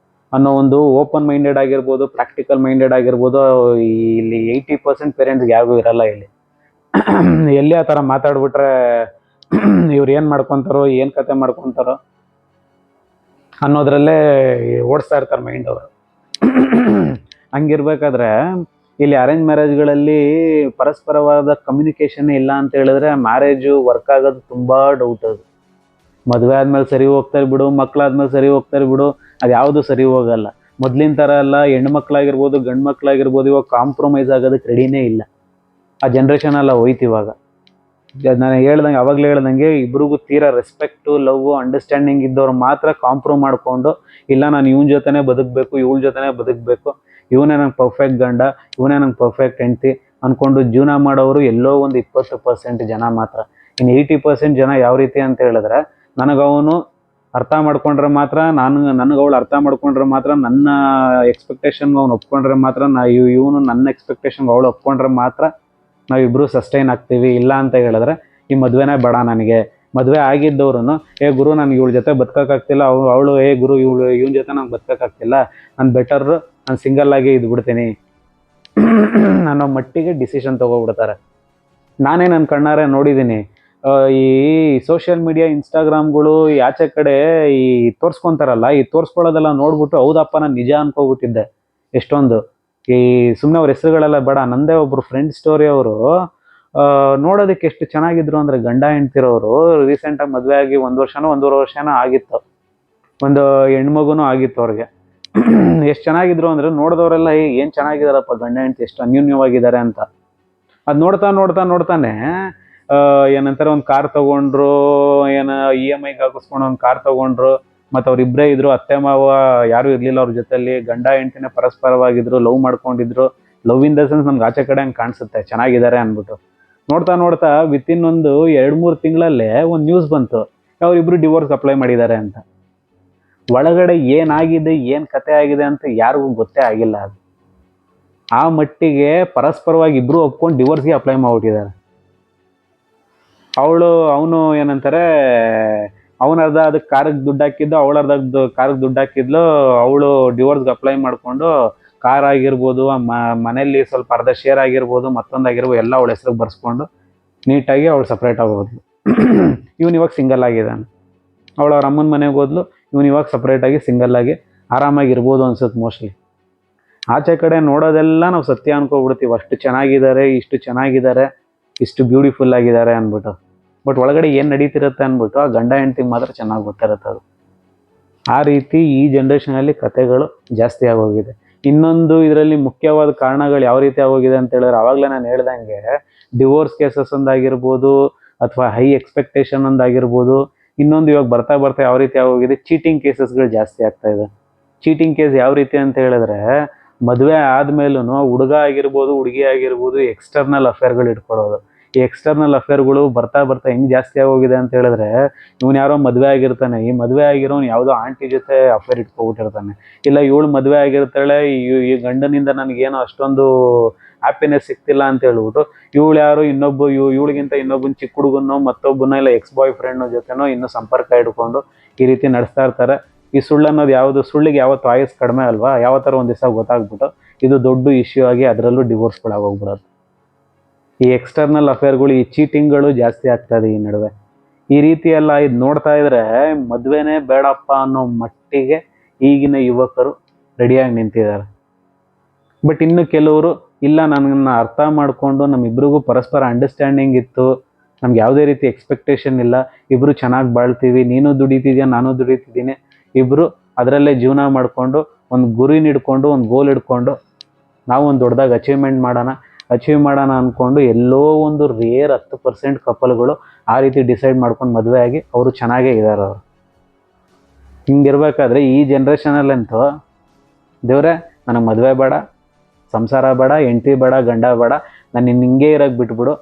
ಅನ್ನೋ ಒಂದು ಓಪನ್ ಮೈಂಡೆಡ್ ಆಗಿರ್ಬೋದು, ಪ್ರಾಕ್ಟಿಕಲ್ ಮೈಂಡೆಡ್ ಆಗಿರ್ಬೋದು. ಇಲ್ಲಿ 80% ಪೇರೆಂಟ್ಸ್ಗೆ ಯಾರಿಗೂ ಇರಲ್ಲ. ಇಲ್ಲಿ ಎಲ್ಲಿ ಆ ಥರ ಮಾತಾಡ್ಬಿಟ್ರೆ ಇವ್ರು ಏನು ಮಾಡ್ಕೊತಾರೋ, ಏನು ಕತೆ ಮಾಡ್ಕೊತಾರೋ ಅನ್ನೋದ್ರಲ್ಲೇ ಓಡಿಸ್ತಾ ಇರ್ತಾರೆ ಮೈಂಡ್ ಅವರು. ಹಂಗಿರ್ಬೇಕಾದ್ರೆ ಇಲ್ಲಿ ಅರೇಂಜ್ ಮ್ಯಾರೇಜ್ಗಳಲ್ಲಿ ಪರಸ್ಪರವಾದ ಕಮ್ಯುನಿಕೇಷನ್ ಇಲ್ಲ ಅಂತ ಹೇಳಿದ್ರೆ ಮ್ಯಾರೇಜು ವರ್ಕ್ ಆಗೋದು ತುಂಬ ಡೌಟ್. ಅದು ಮದುವೆ ಆದ್ಮೇಲೆ ಸರಿ ಹೋಗ್ತಾರೆ ಬಿಡು, ಮಕ್ಕಳಾದ್ಮೇಲೆ ಸರಿ ಹೋಗ್ತಾರೆ ಬಿಡು, ಅದು ಯಾವುದು ಸರಿ ಹೋಗಲ್ಲ. ಮೊದಲಿನ ಥರ ಎಲ್ಲ ಹೆಣ್ಮಕ್ಳಾಗಿರ್ಬೋದು ಗಂಡು ಮಕ್ಕಳಾಗಿರ್ಬೋದು ಇವಾಗ ಕಾಂಪ್ರಮೈಸ್ ಆಗೋದಕ್ಕೆ ರೆಡಿನೇ ಇಲ್ಲ. ಆ ಜನ್ರೇಷನ್ ಎಲ್ಲ ಹೋಯ್ತು ಇವಾಗ. ನಾನು ಅವಾಗಲೇ ಹೇಳ್ದಂಗೆ ಇಬ್ರಿಗೂ ತೀರಾ ರೆಸ್ಪೆಕ್ಟು, ಲವ್, ಅಂಡರ್ಸ್ಟ್ಯಾಂಡಿಂಗ್ ಇದ್ದವ್ರು ಮಾತ್ರ ಕಾಂಪ್ರಮೈಸ್ ಮಾಡಿಕೊಂಡು, ಇಲ್ಲ ನಾನು ಇವನ ಜೊತೆನೇ ಬದುಕಬೇಕು, ಇವಳ ಜೊತೆನೇ ಬದುಕಬೇಕು, ಇವನೇ ನಂಗೆ ಪರ್ಫೆಕ್ಟ್ ಗಂಡ, ಇವನೇ ನಂಗೆ ಪರ್ಫೆಕ್ಟ್ ಹೆಂಡತಿ ಅಂದ್ಕೊಂಡು ಜೀವನ ಮಾಡೋರು ಎಲ್ಲೋ ಒಂದು 20% ಜನ ಮಾತ್ರ. ಇನ್ನು 80% ಜನ ಯಾವ ರೀತಿ ಅಂತ ಹೇಳಿದ್ರೆ, ನನಗವನು ಅರ್ಥ ಮಾಡ್ಕೊಂಡ್ರೆ ಮಾತ್ರ, ನನಗೆ ಅವಳು ಅರ್ಥ ಮಾಡ್ಕೊಂಡ್ರೆ ಮಾತ್ರ, ನನ್ನ ಎಕ್ಸ್ಪೆಕ್ಟೇಷನ್ಗೆ ಅವ್ನು ಒಪ್ಕೊಂಡ್ರೆ ಮಾತ್ರ, ಇವನು ನನ್ನ ಎಕ್ಸ್ಪೆಕ್ಟೇಷನ್ಗೆ ಅವಳು ಒಪ್ಕೊಂಡ್ರೆ ಮಾತ್ರ ನಾವಿಬ್ಬರು ಸಸ್ಟೈನ್ ಆಗ್ತೀವಿ. ಇಲ್ಲ ಅಂತ ಹೇಳಿದ್ರೆ ಈ ಮದುವೆನೇ ಬೇಡ ನನಗೆ. ಮದುವೆ ಆಗಿದ್ದವ್ರು, ಏ ಗುರು ನನಗೆ ಇವಳ ಜೊತೆ ಬದುಕೋಕ್ಕಾಗ್ತಿಲ್ಲ, ಅವಳು ಏ ಗುರು ಇವನ ಜೊತೆ ನಂಗೆ ಬದುಕೋಕ್ಕಾಗ್ತಿಲ್ಲ, ನಾನು ಬೆಟರ್ ನಾನು ಸಿಂಗಲ್ ಆಗಿ ಇದ್ಬಿಡ್ತೀನಿ ಅನ್ನೋ ಮಟ್ಟಿಗೆ ಡಿಸಿಷನ್ ತೊಗೊಬಿಡ್ತಾರೆ. ನಾನೇ ನನ್ನ ಕಣ್ಣಾರೆ ನೋಡಿದ್ದೀನಿ. ಈ ಸೋಷಿಯಲ್ ಮೀಡಿಯಾ, ಇನ್ಸ್ಟಾಗ್ರಾಮ್ಗಳು, ಈ ಆಚೆ ಕಡೆ ಈ ತೋರಿಸ್ಕೊತಾರಲ್ಲ, ಈ ತೋರಿಸ್ಕೊಳ್ಳೋದೆಲ್ಲ ನೋಡ್ಬಿಟ್ಟು ಹೌದಪ್ಪ ನಾನು ನಿಜ ಅನ್ಕೋಬಿಟ್ಟಿದ್ದೆ ಎಷ್ಟೊಂದು. ಈ ಸುಮ್ಮನೆ ಅವ್ರ ಹೆಸರುಗಳೆಲ್ಲ ಬೇಡ, ನಂದೇ ಒಬ್ರು ಫ್ರೆಂಡ್ ಸ್ಟೋರಿ. ಅವರು ನೋಡೋದಕ್ಕೆ ಎಷ್ಟು ಚೆನ್ನಾಗಿದ್ರು ಅಂದರೆ, ಗಂಡ ಹೆಂಡ್ತಿರೋರು ರೀಸೆಂಟಾಗಿ ಮದುವೆ ಆಗಿ 1 ವರ್ಷನೋ 1.5 ವರ್ಷನೋ ಆಗಿತ್ತು, ಒಂದು ಹೆಣ್ಮಗುನೂ ಆಗಿತ್ತು ಅವ್ರಿಗೆ. ಎಷ್ಟು ಚೆನ್ನಾಗಿದ್ರು ಅಂದರೆ ನೋಡಿದವರೆಲ್ಲ ಏನು ಚೆನ್ನಾಗಿದ್ದಾರಪ್ಪ ಗಂಡ ಹೆಂಡ್ತಿ, ಎಷ್ಟು ಅನ್ಯೂನ್ಯವಾಗಿದ್ದಾರೆ ಅಂತ. ಅದು ನೋಡ್ತಾನೆ ಏನಂತಾರೆ, ಒಂದು ಕಾರ್ ತೊಗೊಂಡ್ರು, EMI ಹಾಕಿಸ್ಕೊಂಡು ಒಂದು ಕಾರ್ ತೊಗೊಂಡ್ರು. ಮತ್ತು ಅವ್ರಿಬ್ಬರೇ ಇದ್ರು, ಅತ್ತೆ ಮಾವ ಯಾರೂ ಇರಲಿಲ್ಲ ಅವ್ರ ಜೊತೆಲಿ. ಗಂಡ ಹೆಂಡ್ತಿನೇ ಪರಸ್ಪರವಾಗಿದ್ರು, ಲವ್ ಮಾಡ್ಕೊಂಡಿದ್ರು. ಲವ್ ಇನ್ ದ ಸೆನ್ಸ್ ನಮ್ಗೆ ಆಚೆ ಕಡೆ ಹಂಗೆ ಕಾಣಿಸುತ್ತೆ, ಚೆನ್ನಾಗಿದ್ದಾರೆ ಅಂದ್ಬಿಟ್ಟು. ನೋಡ್ತಾ ವಿತಿನ್ ಒಂದು 2-3 ತಿಂಗಳಲ್ಲೇ ಒಂದು ನ್ಯೂಸ್ ಬಂತು, ಅವರಿಬ್ಬರು ಡಿವೋರ್ಸ್ ಅಪ್ಲೈ ಮಾಡಿದ್ದಾರೆ ಅಂತ. ಒಳಗಡೆ ಏನಾಗಿದೆ, ಏನು ಕತೆ ಆಗಿದೆ ಅಂತ ಯಾರಿಗೂ ಗೊತ್ತೇ ಆಗಿಲ್ಲ. ಅದು ಆ ಮಟ್ಟಿಗೆ ಪರಸ್ಪರವಾಗಿ ಇಬ್ಬರು ಒಪ್ಕೊಂಡು ಡಿವೋರ್ಸ್ಗೆ ಅಪ್ಲೈ ಮಾಡಿಬಿಟ್ಟಿದ್ದಾರೆ. ಅವನು ಏನಂತಾರೆ, ಅವನರ್ಧ ಅದಕ್ಕೆ ಕಾರಿಗೆ ದುಡ್ಡು ಹಾಕಿದ್ದು, ಅವಳರ್ಧ ಕಾರಿಗೆ ದುಡ್ಡು ಹಾಕಿದ್ಲು. ಅವಳು ಡಿವೋರ್ಸ್ಗೆ ಅಪ್ಲೈ ಮಾಡಿಕೊಂಡು ಕಾರ್ ಆಗಿರ್ಬೋದು, ಮನೆಯಲ್ಲಿ ಸ್ವಲ್ಪ ಅರ್ಧ ಶೇರ್ ಆಗಿರ್ಬೋದು, ಮತ್ತೊಂದಾಗಿರ್ಬೋದು, ಎಲ್ಲ ಅವಳ ಹೆಸ್ರಿಗೆ ಬರ್ಸ್ಕೊಂಡು ನೀಟಾಗಿ ಅವಳು ಸಪ್ರೇಟ್ ಆಗೋದ್ಲು. ಇವನು ಇವಾಗ ಸಿಂಗಲ್ ಆಗಿದ್ದಾನೆ. ಅವಳು ಅವ್ರ ಅಮ್ಮನ ಮನೆಗೆ ಹೋದ್ಲು, ಇವನು ಇವಾಗ ಸಪ್ರೇಟಾಗಿ ಸಿಂಗಲ್ಲಾಗಿ ಆರಾಮಾಗಿರ್ಬೋದು ಅನ್ಸುತ್ತೆ ಮೋಸ್ಟ್ಲಿ. ಆಚೆ ಕಡೆ ನೋಡೋದೆಲ್ಲ ನಾವು ಸತ್ಯ ಅನ್ಕೋಬಿಡ್ತೀವಿ, ಅಷ್ಟು ಚೆನ್ನಾಗಿದ್ದಾರೆ, ಇಷ್ಟು ಚೆನ್ನಾಗಿದ್ದಾರೆ, ಇಷ್ಟು ಬ್ಯೂಟಿಫುಲ್ ಆಗಿದ್ದಾರೆ ಅಂದ್ಬಿಟ್ಟು. ಬಟ್ ಒಳಗಡೆ ಏನು ನಡೀತಿರುತ್ತೆ ಅಂದ್ಬಿಟ್ಟು ಆ ಗಂಡ ಹೆಂಡ್ತಿಗೆ ಮಾತ್ರ ಚೆನ್ನಾಗಿ ಗೊತ್ತಿರುತ್ತೆ ಅದು. ಆ ರೀತಿ ಈ ಜನ್ರೇಷನಲ್ಲಿ ಕತೆಗಳು ಜಾಸ್ತಿ ಆಗೋಗಿದೆ. ಇನ್ನೊಂದು ಇದರಲ್ಲಿ ಮುಖ್ಯವಾದ ಕಾರಣಗಳು ಯಾವ ರೀತಿ ಆಗೋಗಿದೆ ಅಂತ ಹೇಳಿದ್ರೆ, ಆವಾಗಲೇ ನಾನು ಹೇಳ್ದಂಗೆ ಡಿವೋರ್ಸ್ ಕೇಸಸ್ ಒಂದಾಗಿರ್ಬೋದು, ಅಥವಾ ಹೈ ಎಕ್ಸ್ಪೆಕ್ಟೇಷನ್ ಒಂದಾಗಿರ್ಬೋದು. ಇನ್ನೊಂದು ಇವಾಗ ಬರ್ತಾ ಯಾವ ರೀತಿ ಆಗೋಗಿದೆ, ಚೀಟಿಂಗ್ ಕೇಸಸ್ಗಳು ಜಾಸ್ತಿ ಆಗ್ತಾ ಇದೆ. ಚೀಟಿಂಗ್ ಕೇಸ್ ಯಾವ ರೀತಿ ಅಂತ ಹೇಳಿದ್ರೆ, ಮದುವೆ ಆದ್ಮೇಲೂ ಹುಡುಗ ಆಗಿರ್ಬೋದು ಹುಡುಗಿ ಆಗಿರ್ಬೋದು ಎಕ್ಸ್ಟರ್ನಲ್ ಅಫೇರ್ಗಳು ಇಟ್ಕೊಳ್ಳೋದು. ಈ ಎಕ್ಸ್ಟರ್ನಲ್ ಅಫೇರ್ಗಳು ಬರ್ತಾ ಬರ್ತಾ ಹೆಂಗ್ ಜಾಸ್ತಿ ಆಗೋಗಿದೆ ಅಂತ ಹೇಳಿದ್ರೆ, ಇವನು ಯಾರೋ ಮದುವೆ ಆಗಿರ್ತಾನೆ, ಈ ಮದುವೆ ಆಗಿರೋನು ಯಾವುದೋ ಆಂಟಿ ಜೊತೆ ಅಫೇರ್ ಇಟ್ಕೊಬಿಟ್ಟಿರ್ತಾನೆ. ಇಲ್ಲ ಇವಳು ಮದುವೆ ಆಗಿರ್ತಾಳೆ, ಈ ಗಂಡನಿಂದ ನನಗೇನೋ ಅಷ್ಟೊಂದು ಹ್ಯಾಪಿನೆಸ್ ಸಿಗ್ತಿಲ್ಲ ಅಂತ ಹೇಳ್ಬಿಟ್ಟು ಇವಳು ಯಾರೋ ಇವಳಿಗಿಂತ ಇನ್ನೊಬ್ಬನ ಚಿಕ್ಕ ಹುಡುಗನೋ ಮತ್ತೊಬ್ಬನ ಇಲ್ಲ ಎಕ್ಸ್ ಬಾಯ್ ಫ್ರೆಂಡ್ ಜೊತೆನೋ ಇನ್ನೂ ಸಂಪರ್ಕ ಇಟ್ಕೊಂಡು ಈ ರೀತಿ ನಡೆಸ್ತಾ ಇರ್ತಾರೆ. ಈ ಸುಳ್ಳು ಅನ್ನೋದು ಯಾವುದು, ಸುಳ್ಳಿಗೆ ಯಾವತ್ತು ಆಯಸ್ ಕಡಿಮೆ ಅಲ್ವಾ, ಯಾವ ಥರ ಒಂದು ದಿವಸ ಗೊತ್ತಾಗ್ಬಿಟ್ಟು ಇದು ದೊಡ್ಡ ಇಶ್ಯೂ ಆಗಿ ಅದರಲ್ಲೂ ಡಿವೋರ್ಸ್ಗಳಾಗೋಗ್ಬಿಡೋದು. ಈ ಎಕ್ಸ್ಟರ್ನಲ್ ಅಫೇರ್ಗಳು, ಈ ಚೀಟಿಂಗ್ಗಳು ಜಾಸ್ತಿ ಆಗ್ತದೆ ಈ ನಡುವೆ. ಈ ರೀತಿ ಎಲ್ಲ ಇದು ನೋಡ್ತಾ ಇದ್ರೆ ಮದುವೆನೇ ಬೇಡಪ್ಪ ಅನ್ನೋ ಮಟ್ಟಿಗೆ ಈಗಿನ ಯುವಕರು ರೆಡಿಯಾಗಿ ನಿಂತಿದ್ದಾರೆ. ಬಟ್ ಇನ್ನು ಕೆಲವರು ಇಲ್ಲ, ನನ್ನ ಅರ್ಥ ಮಾಡಿಕೊಂಡು ನಮ್ಮಿಬ್ರಿಗೂ ಪರಸ್ಪರ ಅಂಡರ್ಸ್ಟ್ಯಾಂಡಿಂಗ್ ಇತ್ತು, ನಮ್ಗೆ ಯಾವುದೇ ರೀತಿ ಎಕ್ಸ್ಪೆಕ್ಟೇಷನ್ ಇಲ್ಲ, ಇಬ್ಬರು ಚೆನ್ನಾಗಿ ಬಾಳ್ತೀವಿ, ನೀನು ದುಡಿತಿದ್ಯಾ ನಾನು ದುಡಿತಿದ್ದೀನಿ, ಇಬ್ಬರು ಅದರಲ್ಲೇ ಜೀವನ ಮಾಡಿಕೊಂಡು ಒಂದು ಗುರಿನ ಹಿಡ್ಕೊಂಡು ಒಂದು ಗೋಲ್ ಹಿಡ್ಕೊಂಡು ನಾವು ಒಂದು ದೊಡ್ಡದಾಗಿ ಅಚೀವ್ ಮಾಡೋಣ ಅಂದ್ಕೊಂಡು ಎಲ್ಲೋ ಒಂದು ರೇರ್ 10% ಕಪಲ್ಗಳು ಆ ರೀತಿ ಡಿಸೈಡ್ ಮಾಡ್ಕೊಂಡು ಮದುವೆ ಆಗಿ ಅವರು ಚೆನ್ನಾಗೇ ಇದ್ದಾರೆ. ಅವರು ಹಿಂಗಿರ್ಬೇಕಾದ್ರೆ ಈ ಜನ್ರೇಷನಲ್ಲಂತೂ ದೇವ್ರೆ ನನಗೆ ಮದುವೆ ಬೇಡ, ಸಂಸಾರ ಬೇಡ, ಹೆಂಡತಿ ಬೇಡ, ಗಂಡ ಬೇಡ, ನಾನು ಹಿಂಗೆ ಇರೋಕ್ಕೆ ಬಿಟ್ಬಿಡು.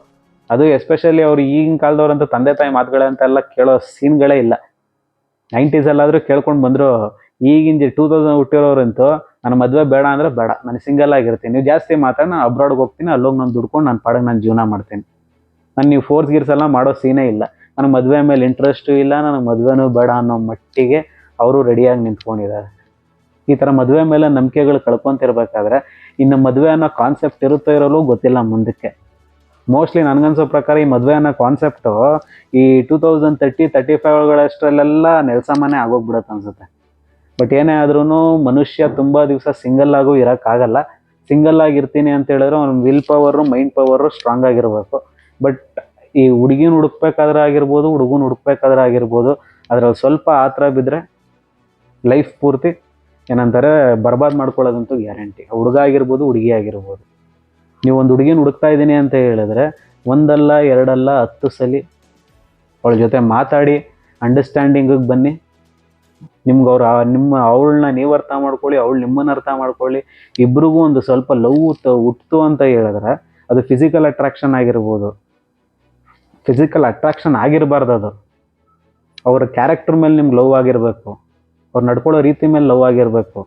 ಅದು ಎಸ್ಪೆಷಲಿ ಅವ್ರು ಈಗಿನ ಕಾಲದವ್ರಂತೂ ತಂದೆ ತಾಯಿ ಮಾತುಗಳಂತೆಲ್ಲ ಕೇಳೋ ಸೀನ್ಗಳೇ ಇಲ್ಲ. 90s ಕೇಳ್ಕೊಂಡು ಬಂದರು. ಈಗಿನ 2000 ಹುಟ್ಟಿರೋರಂತೂ ನನ್ನ ಮದುವೆ ಬೇಡ ಅಂದರೆ ಬೇಡ, ನಾನು ಸಿಂಗಲ್ ಆಗಿರ್ತೀನಿ, ನೀವು ಜಾಸ್ತಿ ಮಾತಾಡಿ ನಾನು ಅಬ್ರಾಡ್ಗೆ ಹೋಗ್ತೀನಿ, ಅಲ್ಲೋಗಿ ನಾನು ದುಡ್ಕೊಂಡು ನನ್ನ ಪಾಡಿಗೆ ನಾನು ಜೀವನ ಮಾಡ್ತೀನಿ, ನೀವು ಫೋರ್ಸ್ ಗಿರ್ಸ್ ಎಲ್ಲ ಮಾಡೋ ಸೀನೇ ಇಲ್ಲ, ನನಗೆ ಮದುವೆ ಮೇಲೆ ಇಂಟ್ರೆಸ್ಟು ಇಲ್ಲ, ನನಗೆ ಮದುವೆನೂ ಬೇಡ ಅನ್ನೋ ಮಟ್ಟಿಗೆ ಅವರು ರೆಡಿಯಾಗಿ ನಿಂತ್ಕೊಂಡಿದ್ದಾರೆ. ಈ ಥರ ಮದುವೆ ಮೇಲೆ ನಂಬಿಕೆಗಳು ಕಳ್ಕೊತಿರ್ಬೇಕಾದ್ರೆ ಇನ್ನು ಮದುವೆ ಅನ್ನೋ ಕಾನ್ಸೆಪ್ಟ್ ಇರುತ್ತೋ ಇರೋಲ್ಲೂ ಗೊತ್ತಿಲ್ಲ ಮುಂದಕ್ಕೆ. ಮೋಸ್ಟ್ಲಿ ನನಗನ್ಸೋ ಪ್ರಕಾರ ಈ ಮದುವೆ ಅನ್ನೋ ಕಾನ್ಸೆಪ್ಟು ಈ 2030-35ಗಳಷ್ಟರಲ್ಲೆಲ್ಲ ನೆಲಸಮನೇ ಆಗೋಗ್ಬಿಡುತ್ತೆ ಅನ್ಸುತ್ತೆ. ಬಟ್ ಏನೇ ಆದ್ರೂ ಮನುಷ್ಯ ತುಂಬ ದಿವಸ ಸಿಂಗಲ್ ಆಗು ಇರೋಕ್ಕಾಗಲ್ಲ. ಸಿಂಗಲ್ ಆಗಿರ್ತೀನಿ ಅಂತ ಹೇಳಿದ್ರೆ ಅವ್ನ will power, mind power strong ಆಗಿರಬೇಕು. ಬಟ್ ಈ ಹುಡುಗಿನ ಹುಡುಕ್ಬೇಕಾದ್ರೆ ಆಗಿರ್ಬೋದು, ಹುಡುಗನ ಹುಡುಕ್ಬೇಕಾದ್ರೆ ಆಗಿರ್ಬೋದು, ಅದ್ರಲ್ಲಿ ಸ್ವಲ್ಪ ಆತರ ಬಿದ್ದರೆ ಲೈಫ್ ಪೂರ್ತಿ ಏನಂತಾರೆ ಬರ್ಬಾದ್ ಮಾಡ್ಕೊಳ್ಳೋದಂತೂ ಗ್ಯಾರಂಟಿ. ಹುಡುಗ ಆಗಿರ್ಬೋದು, ಹುಡುಗಿ ಆಗಿರ್ಬೋದು. ನೀವು ಒಂದು ಹುಡುಗಿನ ಹುಡುಕ್ತಾ ಇದ್ದೀನಿ ಅಂತ ಹೇಳಿದ್ರೆ ಒಂದಲ್ಲ ಎರಡಲ್ಲ 10 ಸಲ ಅವಳ ಜೊತೆ ಮಾತಾಡಿ ಅಂಡರ್ಸ್ಟ್ಯಾಂಡಿಂಗಿಗೆ ಬನ್ನಿ. ನಿಮ್ಗೆ ಅವಳನ್ನ ನೀವು ಅರ್ಥ ಮಾಡ್ಕೊಳ್ಳಿ, ಅವಳು ನಿಮ್ಮನ್ನು ಅರ್ಥ ಮಾಡ್ಕೊಳ್ಳಿ. ಇಬ್ರಿಗೂ ಒಂದು ಸ್ವಲ್ಪ ಲವ್ ಹುಟ್ಟಿತು ಅಂತ ಹೇಳಿದ್ರೆ ಅದು ಫಿಸಿಕಲ್ ಅಟ್ರಾಕ್ಷನ್ ಆಗಿರ್ಬೋದು, ಫಿಸಿಕಲ್ ಅಟ್ರಾಕ್ಷನ್ ಆಗಿರಬಾರ್ದು. ಅದು ಅವ್ರ ಕ್ಯಾರೆಕ್ಟರ್ ಮೇಲೆ ನಿಮ್ಗೆ ಲವ್ ಆಗಿರಬೇಕು, ಅವ್ರು ನಡ್ಕೊಳ್ಳೋ ರೀತಿ ಮೇಲೆ ಲವ್ ಆಗಿರಬೇಕು,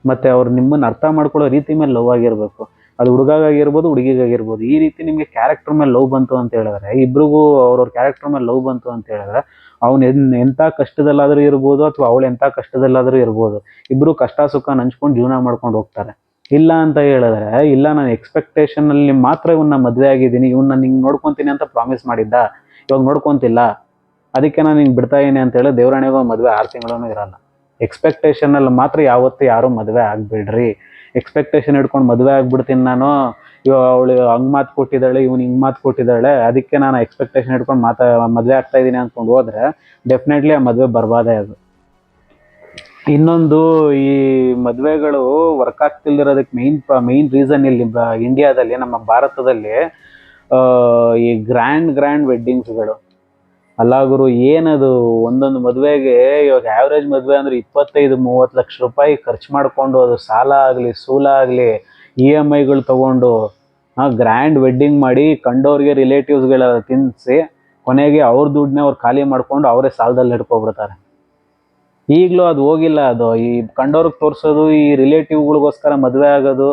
ಮತ್ತು ಅವ್ರು ನಿಮ್ಮನ್ನು ಅರ್ಥ ಮಾಡ್ಕೊಳ್ಳೋ ರೀತಿ ಮೇಲೆ ಲವ್ ಆಗಿರಬೇಕು. ಅದು ಹುಡುಗಾಗಿರ್ಬೋದು, ಹುಡುಗಿಗಾಗಿರ್ಬೋದು. ಈ ರೀತಿ ನಿಮಗೆ ಕ್ಯಾರೆಕ್ಟರ್ ಮೇಲೆ ಲವ್ ಬಂತು ಅಂತ ಹೇಳಿದ್ರೆ, ಇಬ್ರಿಗೂ ಅವ್ರವ್ರ ಕ್ಯಾರೆಕ್ಟರ್ ಮೇಲೆ ಲವ್ ಬಂತು ಅಂತ ಹೇಳಿದ್ರೆ ಅವ್ನು ಎಂಥ ಕಷ್ಟದಲ್ಲಾದರೂ ಇರ್ಬೋದು ಅಥವಾ ಅವಳು ಎಂಥ ಕಷ್ಟದಲ್ಲಾದರೂ ಇರ್ಬೋದು, ಇಬ್ಬರು ಕಷ್ಟ ಸುಖ ಹಂಚ್ಕೊಂಡು ಜೀವನ ಮಾಡ್ಕೊಂಡು ಹೋಗ್ತಾರೆ. ಇಲ್ಲ ಅಂತ ಹೇಳಿದ್ರೆ, ಇಲ್ಲ ನಾನು ಎಕ್ಸ್ಪೆಕ್ಟೇಷನಲ್ಲಿ ಮಾತ್ರ ಇವನ್ನ ಮದುವೆ ಆಗಿದ್ದೀನಿ, ಇವನ್ನ ಹಿಂಗೆ ನೋಡ್ಕೊತೀನಿ ಅಂತ ಪ್ರಾಮಿಸ್ ಮಾಡಿದ್ದ, ಇವಾಗ ನೋಡ್ಕೊತಿಲ್ಲ, ಅದಕ್ಕೆ ನಾನು ಹಿಂಗೆ ಬಿಡ್ತಾ ಇದೀನಿ ಅಂತ ಹೇಳಿ ದೇವರಾಣೆಗೂ ಮದುವೆ 6 ತಿಂಗಳೂ ಇರಲ್ಲ. ಎಕ್ಸ್ಪೆಕ್ಟೇಷನಲ್ಲಿ ಮಾತ್ರ ಯಾವತ್ತೂ ಯಾರೂ ಮದುವೆ ಆಗಬೇಡ್ರಿ. ಎಕ್ಸ್ಪೆಕ್ಟೇಷನ್ ಇಟ್ಕೊಂಡು ಮದುವೆ ಆಗ್ಬಿಡ್ತೀನಿ ನಾನು, ಇವಾಗ ಅವಳು ಹಂಗೆ ಮಾತು ಕೊಟ್ಟಿದ್ದಾಳೆ, ಇವ್ನು ಹಿಂಗೆ ಮಾತು ಕೊಟ್ಟಿದ್ದಾಳೆ, ಅದಕ್ಕೆ ನಾನು ಎಕ್ಸ್ಪೆಕ್ಟೇಷನ್ ಇಟ್ಕೊಂಡು ಮದುವೆ ಆಗ್ತಾ ಇದ್ದೀನಿ ಅಂದ್ಕೊಂಡು ಹೋದರೆ ಡೆಫಿನೆಟ್ಲಿ ಆ ಮದುವೆ ಬರ್ಬಾದೇ. ಅದು ಇನ್ನೊಂದು, ಈ ಮದುವೆಗಳು ವರ್ಕ್ ಆಗ್ತಿಲ್ದಿರೋದಕ್ಕೆ ಮೇಯ್ನ್ ರೀಸನ್ ಇಲ್ಲಿ ಇಂಡಿಯಾದಲ್ಲಿ, ನಮ್ಮ ಭಾರತದಲ್ಲಿ ಈ ಗ್ರ್ಯಾಂಡ್ ವೆಡ್ಡಿಂಗ್ಸ್ಗಳು ಅಲ್ಲ ಗುರು. ಏನದು ಒಂದೊಂದು ಮದುವೆಗೆ ಇವಾಗ ಆ್ಯಾವ್ರೇಜ್ ಮದುವೆ ಅಂದರೆ 25-30 ಲಕ್ಷ ರೂಪಾಯಿ ಖರ್ಚು ಮಾಡಿಕೊಂಡು, ಅದು ಸಾಲ ಆಗಲಿ ಸೂಲ ಆಗಲಿ EMIಗಳು ತೊಗೊಂಡು ಗ್ರ್ಯಾಂಡ್ ವೆಡ್ಡಿಂಗ್ ಮಾಡಿ ಕಂಡೋರಿಗೆ ರಿಲೇಟಿವ್ಸ್ಗಳ ತಿನ್ನಿಸಿ ಕೊನೆಗೆ ಅವ್ರ ದುಡ್ಡನ್ನೇ ಅವ್ರು ಖಾಲಿ ಮಾಡಿಕೊಂಡು ಅವರೇ ಸಾಲದಲ್ಲಿ ಹಿಡ್ಕೊಬಿಡ್ತಾರೆ. ಈಗಲೂ ಅದು ಹೋಗಿಲ್ಲ. ಅದು ಈ ಕಂಡೋರಿಗೆ ತೋರಿಸೋದು, ಈ ರಿಲೇಟಿವ್ಗಳಿಗೋಸ್ಕರ ಮದುವೆ ಆಗೋದು,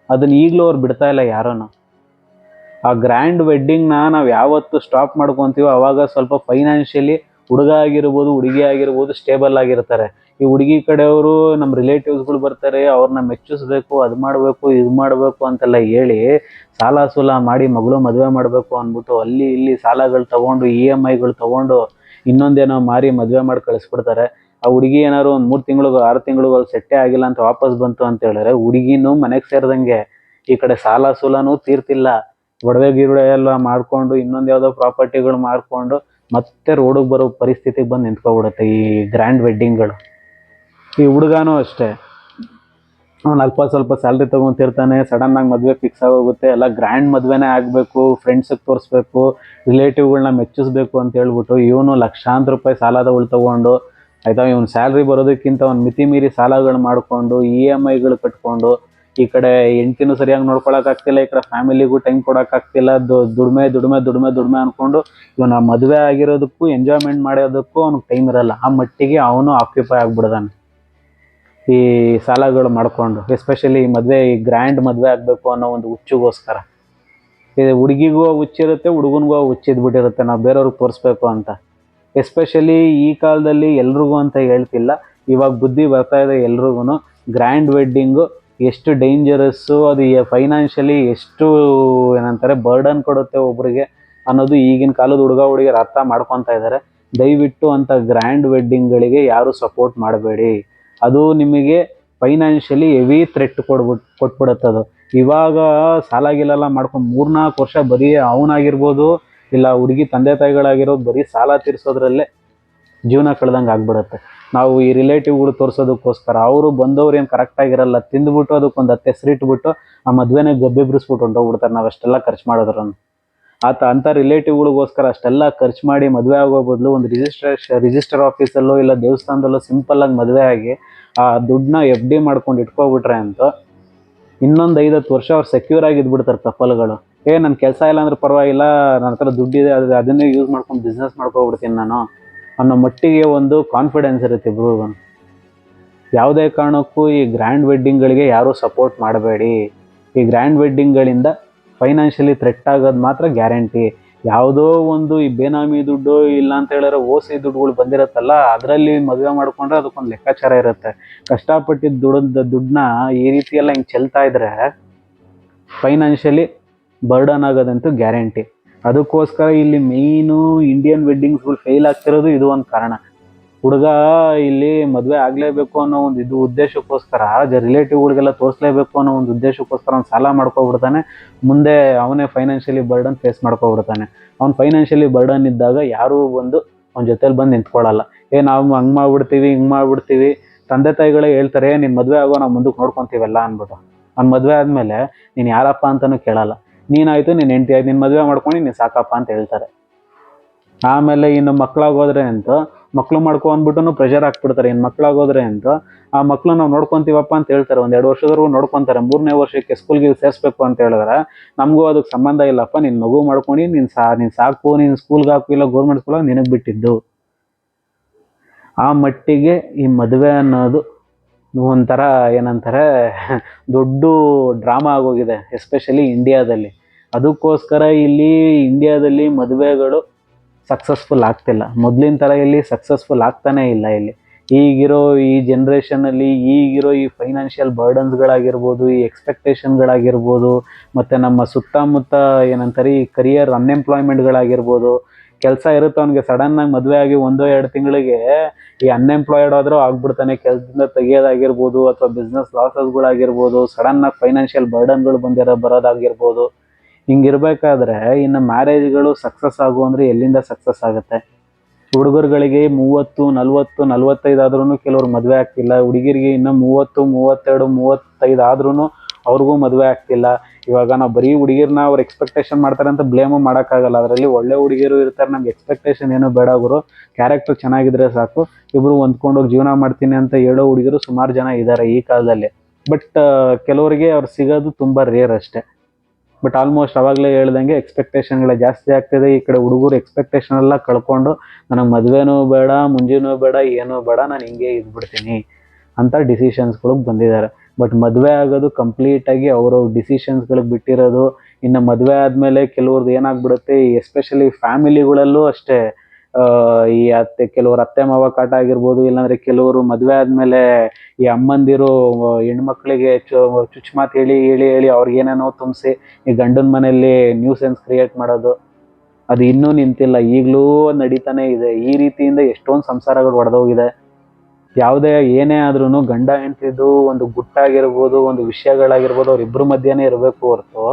ಅದನ್ನ ಈಗಲೂ ಅವ್ರು ಬಿಡ್ತಾ ಇಲ್ಲ ಯಾರೂ. ಆ ಗ್ರ್ಯಾಂಡ್ ವೆಡ್ಡಿಂಗ್ನ ನಾವು ಯಾವತ್ತು ಸ್ಟಾಪ್ ಮಾಡ್ಕೊತೀವೋ ಅವಾಗ ಸ್ವಲ್ಪ ಫೈನಾನ್ಷಿಯಲಿ ಹುಡುಗ ಆಗಿರ್ಬೋದು, ಹುಡುಗಿ ಆಗಿರ್ಬೋದು ಸ್ಟೇಬಲ್ ಆಗಿರ್ತಾರೆ. ಈ ಹುಡುಗಿ ಕಡೆಯವರು ನಮ್ಮ ರಿಲೇಟಿವ್ಸ್ಗಳು ಬರ್ತಾರೆ, ಅವ್ರನ್ನ ಮೆಚ್ಚಿಸ್ಬೇಕು, ಅದು ಮಾಡಬೇಕು ಇದು ಮಾಡಬೇಕು ಅಂತೆಲ್ಲ ಹೇಳಿ ಸಾಲ ಸೂಲ ಮಾಡಿ ಮಗಳು ಮದುವೆ ಮಾಡಬೇಕು ಅಂದ್ಬಿಟ್ಟು ಅಲ್ಲಿ ಇಲ್ಲಿ ಸಾಲಗಳು ತೊಗೊಂಡು EMIಗಳು ತೊಗೊಂಡು ಇನ್ನೊಂದೇನೋ ಮಾರಿ ಮದುವೆ ಮಾಡಿ ಕಳಿಸ್ಬಿಡ್ತಾರೆ. ಆ ಹುಡುಗಿ ಏನಾದ್ರು ಒಂದು 3 ತಿಂಗಳಿಗೋ 6 ತಿಂಗಳಿಗೋ ಸೆಟ್ಟೇ ಆಗಿಲ್ಲ ಅಂತ ವಾಪಸ್ ಬಂತು ಅಂತ ಹೇಳಿದ್ರೆ ಹುಡುಗಿನೂ ಮನೆಗೆ ಸೇರಿದಂಗೆ, ಈ ಕಡೆ ಸಾಲ ಸೂಲನೂ ತೀರ್ತಿಲ್ಲ, ಒಡವೆ ಗಿಡವೆ ಎಲ್ಲ ಮಾಡಿಕೊಂಡು ಇನ್ನೊಂದು ಯಾವುದೋ ಪ್ರಾಪರ್ಟಿಗಳು ಮಾರ್ಕೊಂಡು ಮತ್ತೆ ರೋಡಿಗೆ ಬರೋ ಪರಿಸ್ಥಿತಿಗೆ ಬಂದು ನಿಂತ್ಕೊಬಿಡುತ್ತೆ ಈ ಗ್ರ್ಯಾಂಡ್ ವೆಡ್ಡಿಂಗ್ಗಳು. ಈ ಹುಡುಗನೂ ಅಷ್ಟೇ, ಅವ್ನು ಸ್ವಲ್ಪ ಸ್ಯಾಲ್ರಿ ತೊಗೊತಿರ್ತಾನೆ, ಸಡನ್ನಾಗಿ ಮದುವೆ ಫಿಕ್ಸ್ ಆಗೋಗುತ್ತೆ, ಎಲ್ಲ ಗ್ರ್ಯಾಂಡ್ ಮದುವೆನೇ ಆಗಬೇಕು, ಫ್ರೆಂಡ್ಸಿಗೆ ತೋರಿಸ್ಬೇಕು, ರಿಲೇಟಿವ್ಗಳನ್ನ ಮೆಚ್ಚಿಸ್ಬೇಕು ಅಂತ ಹೇಳ್ಬಿಟ್ಟು ಇವನು ಲಕ್ಷಾಂತರ ರೂಪಾಯಿ ಸಾಲದವಳು ತೊಗೊಂಡು ಆಯಿತಾ, ಇವ್ನು ಸ್ಯಾಲ್ರಿ ಬರೋದಕ್ಕಿಂತ ಒಂದು ಮಿತಿ ಮೀರಿ ಸಾಲಗಳು ಮಾಡಿಕೊಂಡು EMIಗಳು ಕಟ್ಕೊಂಡು ಈ ಕಡೆ ಹೆಂಡ್ತಿನೂ ಸರಿಯಾಗಿ ನೋಡ್ಕೊಳಕ್ಕಾಗ್ತಿಲ್ಲ, ಈ ಕಡೆ ಫ್ಯಾಮಿಲಿಗೂ ಟೈಮ್ ಕೊಡೋಕ್ಕಾಗ್ತಿಲ್ಲ. ದುಡಿಮೆ ದುಡಿಮೆ ದುಡಿಮೆ ದುಡಿಮೆ ಅಂದ್ಕೊಂಡು ಇವನ ಮದುವೆ ಆಗಿರೋದಕ್ಕೂ ಎಂಜಾಯ್ಮೆಂಟ್ ಮಾಡೋದಕ್ಕೂ ಅವ್ನಿಗೆ ಟೈಮ್ ಇರಲ್ಲ. ಆ ಮಟ್ಟಿಗೆ ಅವನು ಆಕ್ಯುಪೈ ಆಗ್ಬಿಡ್ದಾನೆ ಈ ಸಾಲಗಳು ಮಾಡ್ಕೊಂಡು. ಎಸ್ಪೆಷಲಿ ಈ ಗ್ರ್ಯಾಂಡ್ ಮದುವೆ ಆಗಬೇಕು ಅನ್ನೋ ಒಂದು ಹುಚ್ಚಿಗೋಸ್ಕರ. ಇದು ಹುಡುಗಿಗೂ ಹುಚ್ಚಿರುತ್ತೆ, ಹುಡುಗನಿಗೂ ಹುಚ್ಚಿದ್ಬಿಟ್ಟಿರುತ್ತೆ ನಾವು ಬೇರೆಯವ್ರಿಗೆ ತೋರಿಸ್ಬೇಕು ಅಂತ. ಎಸ್ಪೆಷಲಿ ಈ ಕಾಲದಲ್ಲಿ ಎಲ್ರಿಗೂ ಅಂತ ಹೇಳ್ತಿಲ್ಲ, ಇವಾಗ ಬುದ್ಧಿ ಬರ್ತಾ ಇದೆ ಎಲ್ರಿಗೂ. ಗ್ರ್ಯಾಂಡ್ ವೆಡ್ಡಿಂಗು ಎಷ್ಟು ಡೇಂಜರಸ್ಸು, ಅದು ಫೈನಾನ್ಷಿಯಲಿ ಎಷ್ಟು ಏನಂತಾರೆ ಬರ್ಡನ್ ಕೊಡುತ್ತೆ ಒಬ್ರಿಗೆ ಅನ್ನೋದು ಈಗಿನ ಕಾಲದ ಹುಡುಗಿಯರು ಅರ್ಥ ಮಾಡ್ಕೊತಾ ಇದ್ದಾರೆ. ದಯವಿಟ್ಟು ಅಂತ ಗ್ರ್ಯಾಂಡ್ ವೆಡ್ಡಿಂಗ್ಗಳಿಗೆ ಯಾರು ಸಪೋರ್ಟ್ ಮಾಡಬೇಡಿ. ಅದು ನಿಮಗೆ ಫೈನಾನ್ಷಿಯಲಿ ಹೆವಿ ಥ್ರೆಟ್ ಕೊಟ್ಬಿಡುತ್ತದು. ಇವಾಗ ಸಾಲ ಗಿಲೆಲ್ಲ ಮಾಡ್ಕೊಂಡು 3-4 ವರ್ಷ ಬರೀ ಅವನಾಗಿರ್ಬೋದು ಇಲ್ಲ ಹುಡುಗಿ ತಂದೆ ತಾಯಿಗಳಾಗಿರೋದು ಬರೀ ಸಾಲ ತೀರಿಸೋದ್ರಲ್ಲೇ ಜೀವನ ಕಳೆದಂಗೆ ಆಗ್ಬಿಡುತ್ತೆ. ನಾವು ಈ ರಿಲೇಟಿವ್ಗಳು ತೋರಿಸೋದಕ್ಕೋಸ್ಕರ ಅವರು ಬಂದವ್ರು ಏನು ಕರೆಕ್ಟಾಗಿರಲ್ಲ, ತಿಂದುಬಿಟ್ಟು ಅದಕ್ಕೊಂದು 10 ಹೆಸರಿಟ್ಬಿಟ್ಟು ಆ ಮದುವೆನೇ ಗಬ್ಬೆಬ್ರಿಸ್ಬಿಟ್ಟು ಹೊಂಟೋಗ್ಬಿಡ್ತಾರೆ ನಾವು ಅಷ್ಟೆಲ್ಲ ಖರ್ಚು ಮಾಡಿದ್ರು. ಅಂಥ ರಿಲೇಟಿವ್ಗಳಿಗೋಸ್ಕರ ಅಷ್ಟೆಲ್ಲ ಖರ್ಚು ಮಾಡಿ ಮದುವೆ ಆಗೋ ಬದಲು ಒಂದು ರಿಜಿಸ್ಟರ್ ಆಫೀಸಲ್ಲೋ ಇಲ್ಲ ದೇವಸ್ಥಾನದಲ್ಲೋ ಸಿಂಪಲ್ಲಾಗಿ ಮದುವೆ ಆಗಿ ಆ ದುಡ್ಡನ್ನ FD ಮಾಡ್ಕೊಂಡು ಇಟ್ಕೊಬಿಟ್ರೆ ಅಂತ ಇನ್ನೊಂದು 5-10 ವರ್ಷ ಅವ್ರು ಸೆಕ್ಯೂರ್ ಆಗಿ ಇದ್ಬಿಡ್ತಾರೆ ಕಪಲ್ಗಳು. ನನ್ನ ಕೆಲಸ ಇಲ್ಲ ಅಂದ್ರೆ ಪರವಾಗಿಲ್ಲ, ನನ್ನ ಹತ್ರ ದುಡ್ಡಿದೆ, ಅದನ್ನೇ ಯೂಸ್ ಮಾಡ್ಕೊಂಡು ಬಿಸ್ನೆಸ್ ಮಾಡ್ಕೊಬಿಡ್ತೀನಿ ನಾನು ಅನ್ನೋ ಮಟ್ಟಿಗೆ ಒಂದು ಕಾನ್ಫಿಡೆನ್ಸ್ ಇರುತ್ತೆ ಇಬ್ರಿಗೂ. ಯಾವುದೇ ಕಾರಣಕ್ಕೂ ಈ ಗ್ರ್ಯಾಂಡ್ ವೆಡ್ಡಿಂಗ್ಗಳಿಗೆ ಯಾರೂ ಸಪೋರ್ಟ್ ಮಾಡಬೇಡಿ. ಈ ಗ್ರ್ಯಾಂಡ್ ವೆಡ್ಡಿಂಗ್ಗಳಿಂದ ಫೈನಾನ್ಷಿಯಲಿ ಥ್ರೆಟ್ ಆಗೋದು ಮಾತ್ರ ಗ್ಯಾರಂಟಿ. ಯಾವುದೋ ಒಂದು ಈ ಬೇನಾಮಿ ದುಡ್ಡು ಇಲ್ಲ ಅಂತ ಹೇಳಿದ್ರೆ ಓಸಿ ದುಡ್ಡುಗಳು ಬಂದಿರುತ್ತಲ್ಲ, ಅದರಲ್ಲಿ ಮದುವೆ ಮಾಡಿಕೊಂಡ್ರೆ ಅದಕ್ಕೊಂದು ಲೆಕ್ಕಾಚಾರ ಇರುತ್ತೆ. ಕಷ್ಟಪಟ್ಟಿದ್ದ ದುಡ್ಡನ್ನ ಈ ರೀತಿ ಎಲ್ಲ ಹಿಂಗೆ ಚೆಲ್ತಾ ಇದ್ರೆ ಫೈನಾನ್ಷಿಯಲಿ ಬರ್ಡನ್ ಆಗೋದಂತೂ ಗ್ಯಾರಂಟಿ. ಅದಕ್ಕೋಸ್ಕರ ಇಲ್ಲಿ ಮೇಯ್ನು ಇಂಡಿಯನ್ ವೆಡ್ಡಿಂಗ್ಸ್ಗಳು ಫೇಲ್ ಆಗ್ತಿರೋದು ಇದು ಒಂದು ಕಾರಣ. ಹುಡುಗ ಇಲ್ಲಿ ಮದುವೆ ಆಗಲೇಬೇಕು ಅನ್ನೋ ಒಂದು ಉದ್ದೇಶಕ್ಕೋಸ್ಕರ ರಿಲೇಟಿವ್ಗಳಿಗೆಲ್ಲ ತೋರಿಸ್ಲೇಬೇಕು ಅನ್ನೋ ಒಂದು ಉದ್ದೇಶಕ್ಕೋಸ್ಕರ ಅವ್ನು ಸಾಲ ಮಾಡ್ಕೊಬಿಡ್ತಾನೆ. ಮುಂದೆ ಅವನೇ ಫೈನಾನ್ಷಿಯಲಿ ಬರ್ಡನ್ ಫೇಸ್ ಮಾಡ್ಕೊಬಿಡ್ತಾನೆ. ಅವ್ನು ಫೈನಾನ್ಷಿಯಲಿ ಬರ್ಡನ್ ಇದ್ದಾಗ ಯಾರೂ ಬಂದು ಅವ್ನ ಜೊತೆಲಿ ಬಂದು ನಿಂತ್ಕೊಳ್ಳಲ್ಲ. ನಾವು ಹಂಗೆ ಮಾಡ್ಬಿಡ್ತೀವಿ ಹಿಂಗೆ ಮಾಡ್ಬಿಡ್ತೀವಿ. ತಂದೆ ತಾಯಿಗಳೇ ಹೇಳ್ತಾರೆ, ನೀನು ಮದುವೆ ಆಗೋ ನಾವು ಮುಂದಕ್ಕೆ ನೋಡ್ಕೊತೀವಲ್ಲ ಅಂದ್ಬಿಟ್ಟು. ಅವ್ನು ಮದುವೆ ಆದಮೇಲೆ ನೀನು ಯಾರಪ್ಪ ಅಂತಲೂ ಕೇಳಲ್ಲ. ನೀನಾಯಿತು ನಿನ್ನ ಹೆಂಡತಿ ಆಯ್ತು, ನಿನ್ನ ಮದುವೆ ಮಾಡ್ಕೊಂಡು ನೀನು ಸಾಕಪ್ಪ ಅಂತ ಹೇಳ್ತಾರೆ. ಆಮೇಲೆ ಇನ್ನು ಮಕ್ಕಳಾಗೋದ್ರೆ ಅಂತ ಮಕ್ಕಳು ಅಂದ್ಬಿಟ್ಟು ಪ್ರೆಷರ್ ಹಾಕ್ಬಿಡ್ತಾರೆ. ಇನ್ನು ಮಕ್ಕಳಾಗೋದ್ರೆ ಅಂತ ಆ ಮಕ್ಕಳು ನಾವು ನೋಡ್ಕೊತೀವಪ್ಪ ಅಂತ ಹೇಳ್ತಾರೆ. 1-2 ವರ್ಷದವರೆಗೂ ನೋಡ್ಕೊತಾರೆ. 3ನೇ ವರ್ಷಕ್ಕೆ ಸ್ಕೂಲ್ಗೆ ಸೇರಿಸ್ಬೇಕು ಅಂತ ಹೇಳಿದ್ರೆ ನಮಗೂ ಅದಕ್ಕೆ ಸಂಬಂಧ ಇಲ್ಲಪ್ಪ, ನಿನ್ನ ಮಗು ಮಾಡ್ಕೊಂಡು ನೀನು ಸಾಕು, ನೀನು ಸ್ಕೂಲ್ಗೆ ಹಾಕು, ಇಲ್ಲ ಗೌರ್ಮೆಂಟ್ ಸ್ಕೂಲಾಗ ನಿನಗೆ ಬಿಟ್ಟಿದ್ದು. ಆ ಮಟ್ಟಿಗೆ ಈ ಮದುವೆ ಅನ್ನೋದು ಒಂಥರ ಏನಂತಾರೆ ದೊಡ್ಡ ಡ್ರಾಮಾ ಆಗೋಗಿದೆ, ಎಸ್ಪೆಷಲಿ ಇಂಡಿಯಾದಲ್ಲಿ. ಅದಕ್ಕೋಸ್ಕರ ಇಲ್ಲಿ ಇಂಡಿಯಾದಲ್ಲಿ ಮದುವೆಗಳು ಸಕ್ಸಸ್ಫುಲ್ ಆಗ್ತಿಲ್ಲ. ಮೊದಲಿನ ಥರ ಇಲ್ಲಿ ಸಕ್ಸಸ್ಫುಲ್ ಆಗ್ತಾನೇ ಇಲ್ಲ. ಇಲ್ಲಿ ಈಗಿರೋ ಈ ಜನ್ರೇಷನಲ್ಲಿ ಈಗಿರೋ ಈ ಫೈನಾನ್ಷಿಯಲ್ ಬರ್ಡನ್ಸ್ಗಳಾಗಿರ್ಬೋದು, ಈ ಎಕ್ಸ್ಪೆಕ್ಟೇಷನ್ಗಳಾಗಿರ್ಬೋದು, ಮತ್ತು ನಮ್ಮ ಸುತ್ತಮುತ್ತ ಏನಂತಾರೆ ಈ ಕರಿಯರ್ ಅನ್ಎಂಪ್ಲಾಯ್ಮೆಂಟ್ಗಳಾಗಿರ್ಬೋದು. ಕೆಲಸ ಇರುತ್ತೆ ಅವನಿಗೆ, ಸಡನ್ನಾಗಿ ಮದುವೆ ಆಗಿ 1-2 ತಿಂಗಳಿಗೆ ಈ ಅನ್ಎಂಪ್ಲಾಯ್ಡ್ ಆದರೂ ಆಗ್ಬಿಡ್ತಾನೆ. ಕೆಲಸದಿಂದ ತೆಗಿಯೋದಾಗಿರ್ಬೋದು ಅಥವಾ ಬಿಸ್ನೆಸ್ ಲಾಸಸ್ಗಳಾಗಿರ್ಬೋದು, ಸಡನ್ನಾಗಿ ಫೈನಾನ್ಷಿಯಲ್ ಬರ್ಡನ್ಗಳು ಬರೋದಾಗಿರ್ಬೋದು. ಹಿಂಗಿರ್ಬೇಕಾದ್ರೆ ಇನ್ನು ಮ್ಯಾರೇಜ್ಗಳು ಸಕ್ಸಸ್ ಆಗು ಅಂದರೆ ಎಲ್ಲಿಂದ ಸಕ್ಸಸ್ ಆಗುತ್ತೆ? ಹುಡುಗರುಗಳಿಗೆ 30, 40, 45 ಆದ್ರೂ ಕೆಲವ್ರು ಮದುವೆ ಆಗ್ತಿಲ್ಲ. ಹುಡುಗಿರಿಗೆ ಇನ್ನೂ 30, 32, 35 ಆದ್ರೂ ಅವ್ರಿಗೂ ಮದುವೆ ಆಗ್ತಿಲ್ಲ. ಇವಾಗ ನಾವು ಬರೀ ಹುಡುಗಿರ್ನ ಅವ್ರು ಎಕ್ಸ್ಪೆಕ್ಟೇಷನ್ ಮಾಡ್ತಾರೆ ಅಂತ ಬ್ಲೇಮು ಮಾಡೋಕ್ಕಾಗಲ್ಲ. ಅದರಲ್ಲಿ ಒಳ್ಳೆ ಹುಡುಗಿಯರು ಇರ್ತಾರೆ, ನಮ್ಗೆ ಎಕ್ಸ್ಪೆಕ್ಟೇಷನ್ ಏನೂ ಬೇಡ, ಗುರು ಕ್ಯಾರೆಕ್ಟರ್ ಚೆನ್ನಾಗಿದ್ರೆ ಸಾಕು, ಇಬ್ಬರು ಹೊಂದ್ಕೊಂಡೋಗಿ ಜೀವನ ಮಾಡ್ತೀನಿ ಅಂತ ಹೇಳೋ ಹುಡುಗಿರು ಸುಮಾರು ಜನ ಇದ್ದಾರೆ ಈ ಕಾಲದಲ್ಲಿ. ಬಟ್ ಕೆಲವರಿಗೆ ಅವ್ರು ಸಿಗೋದು ತುಂಬ ರೇರ್ ಅಷ್ಟೇ. ಬಟ್ ಆಲ್ಮೋಸ್ಟ್ ಅವಾಗಲೇ ಹೇಳ್ದಂಗೆ ಎಕ್ಸ್ಪೆಕ್ಟೇಷನ್ಗಳೇ ಜಾಸ್ತಿ ಆಗ್ತಿದೆ. ಈ ಕಡೆ ಹುಡುಗರು ಎಕ್ಸ್ಪೆಕ್ಟೇಷನ್ ಎಲ್ಲ ಕಳ್ಕೊಂಡು ನನಗೆ ಮದುವೆನೂ ಬೇಡ, ಮುಂಜಿನೂ ಬೇಡ, ಏನೂ ಬೇಡ, ನಾನು ಹಿಂಗೆ ಇದ್ಬಿಡ್ತೀನಿ ಅಂತ ಡಿಸಿಷನ್ಸ್ಗಳಿಗೆ ಬಂದಿದ್ದಾರೆ. ಬಟ್ ಮದುವೆ ಆಗೋದು ಕಂಪ್ಲೀಟಾಗಿ ಅವ್ರವ್ರ ಡಿಸಿಷನ್ಸ್ಗಳಿಗೆ ಬಿಟ್ಟಿರೋದು. ಇನ್ನು ಮದುವೆ ಆದಮೇಲೆ ಕೆಲವ್ರದ್ದು ಏನಾಗ್ಬಿಡುತ್ತೆ, ಎಸ್ಪೆಷಲಿ ಫ್ಯಾಮಿಲಿಗಳಲ್ಲೂ ಅಷ್ಟೇ, ಈ ಕೆಲವರು ಅತ್ತೆ ಮಾವ ಕಾಟ ಆಗಿರ್ಬೋದು, ಇಲ್ಲಾಂದರೆ ಕೆಲವರು ಮದುವೆ ಆದಮೇಲೆ ಈ ಅಮ್ಮಂದಿರು ಹೆಣ್ಮಕ್ಳಿಗೆ ಚುಚ್ಚುಮಾತು ಹೇಳಿ ಹೇಳಿ ಹೇಳಿ ಅವ್ರಿಗೆ ಏನೇನೋ ತುಂಬಿಸಿ ಈ ಗಂಡನ ಮನೆಯಲ್ಲಿ ನ್ಯೂಸೆನ್ಸ್ ಕ್ರಿಯೇಟ್ ಮಾಡೋದು. ಅದು ಇನ್ನೂ ನಿಂತಿಲ್ಲ, ಈಗಲೂ ನಡೀತಾನೆ ಇದೆ. ಈ ರೀತಿಯಿಂದ ಎಷ್ಟೊಂದು ಸಂಸಾರಗಳು ಒಡೆದೋಗಿದೆ. ಯಾವುದೇ ಏನೇ ಆದ್ರೂ ಗಂಡ ಹೆಂಡ್ತಿದ್ದು ಒಂದು ಗುಟ್ಟಾಗಿರ್ಬೋದು, ಒಂದು ವಿಷಯಗಳಾಗಿರ್ಬೋದು, ಅವ್ರಿಬ್ಬರ ಮಧ್ಯೆನೇ ಇರಬೇಕು ಹೊರತು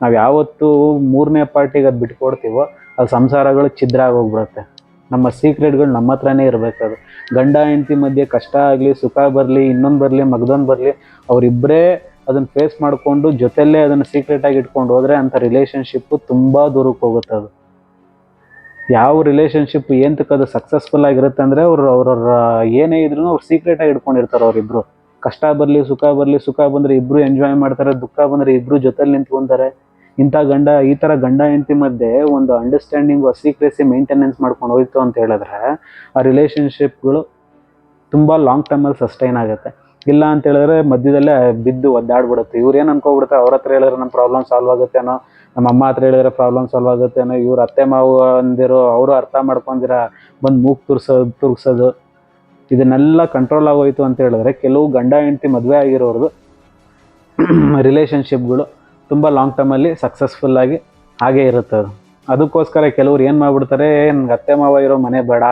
ನಾವು ಯಾವತ್ತೂ 3ನೇ ಪಾರ್ಟಿಗೆ ಅದು ಬಿಟ್ಕೊಡ್ತೀವೋ ಅದು ಸಂಸಾರಗಳು ಛಿದ್ರ ಆಗೋಗ್ಬಿಡುತ್ತೆ. ನಮ್ಮ ಸೀಕ್ರೆಟ್ಗಳು ನಮ್ಮ ಹತ್ರನೇ ಇರಬೇಕು. ಅದು ಗಂಡ ಹೆಂಡತಿ ಮಧ್ಯೆ ಕಷ್ಟ ಆಗಲಿ, ಸುಖ ಬರಲಿ, ಇನ್ನೊಂದು ಬರಲಿ, ಮಗದೊಂದು ಬರಲಿ, ಅವರಿಬ್ಬರೇ ಅದನ್ನು ಫೇಸ್ ಮಾಡಿಕೊಂಡು ಜೊತೆಯಲ್ಲೇ ಅದನ್ನು ಸೀಕ್ರೆಟಾಗಿ ಇಟ್ಕೊಂಡು ಹೋದರೆ ಅಂಥ ರಿಲೇಷನ್ಶಿಪ್ಪು ತುಂಬ ದೂರಕ್ಕೆ ಹೋಗುತ್ತೆ. ಅದು ಯಾವ ರಿಲೇಷನ್ಶಿಪ್ ಏಂತಕ್ಕೆ ಅದು ಸಕ್ಸಸ್ಫುಲ್ ಆಗಿರುತ್ತೆ ಅಂದರೆ ಅವ್ರವ್ರ ಏನೇ ಇದ್ರೂ ಅವ್ರು ಸೀಕ್ರೆಟಾಗಿ ಇಟ್ಕೊಂಡಿರ್ತಾರೆ ಅವರಿಬ್ಬರು. ಕಷ್ಟ ಬರಲಿ ಸುಖ ಬಂದರೆ ಇಬ್ಬರು ಎಂಜಾಯ್ ಮಾಡ್ತಾರೆ, ದುಃಖ ಬಂದರೆ ಇಬ್ಬರು ಜೊತೆಲಿ ನಿಂತ್ಕೊಂತಾರೆ. ಈ ಥರ ಗಂಡ ಹೆಂಡತಿ ಮಧ್ಯೆ ಒಂದು ಅಂಡರ್ಸ್ಟ್ಯಾಂಡಿಂಗು, ಸೀಕ್ರೆಸಿ ಮೇಂಟೆನೆನ್ಸ್ ಮಾಡ್ಕೊಂಡು ಹೋಯ್ತು ಅಂತ ಹೇಳಿದ್ರೆ ಆ ರಿಲೇಷನ್ಶಿಪ್ಗಳು ತುಂಬ ಲಾಂಗ್ ಟರ್ಮಲ್ಲಿ ಸಸ್ಟೈನ್ ಆಗುತ್ತೆ. ಇಲ್ಲ ಅಂತ ಹೇಳಿದ್ರೆ ಮಧ್ಯದಲ್ಲೇ ಬಿದ್ದು ಒದ್ದಾಡ್ಬಿಡುತ್ತೆ. ಇವ್ರು ಏನು ಅನ್ಕೋಬಿಡುತ್ತೆ, ಅವ್ರ ಹತ್ರ ಹೇಳಿದ್ರೆ ನಮ್ಮ ಪ್ರಾಬ್ಲಮ್ ಸಾಲ್ವ್ ಆಗುತ್ತೇನೋ, ನಮ್ಮ ಅಮ್ಮ ಹತ್ರ ಹೇಳಿದ್ರೆ ಪ್ರಾಬ್ಲಮ್ ಸಾಲ್ವ್ ಆಗುತ್ತೇನೋ, ಇವ್ರು ಅತ್ತೆ ಮಾವು ಅಂದಿರೋ ಅವರು ಅರ್ಥ ಮಾಡ್ಕೊಂಡಿರ ಬಂದು ಮೂಗು ತುರ್ಸೋದು ಇದನ್ನೆಲ್ಲ ಕಂಟ್ರೋಲ್ ಆಗೋಯ್ತು ಅಂತ ಹೇಳಿದ್ರೆ ಕೆಲವು ಗಂಡ ಹೆಂಡತಿ ಮದುವೆ ಆಗಿರೋರ್ದು ರಿಲೇಷನ್ಶಿಪ್ಗಳು ತುಂಬ ಲಾಂಗ್ ಟರ್ಮಲ್ಲಿ ಸಕ್ಸಸ್ಫುಲ್ಲಾಗಿ ಹಾಗೇ ಇರುತ್ತೆ. ಅದಕ್ಕೋಸ್ಕರ ಕೆಲವ್ರು ಏನು ಮಾಡ್ಬಿಡ್ತಾರೆ, ನನಗೆ ಅತ್ತೆ ಮಾವ ಇರೋ ಮನೆ ಬೇಡ,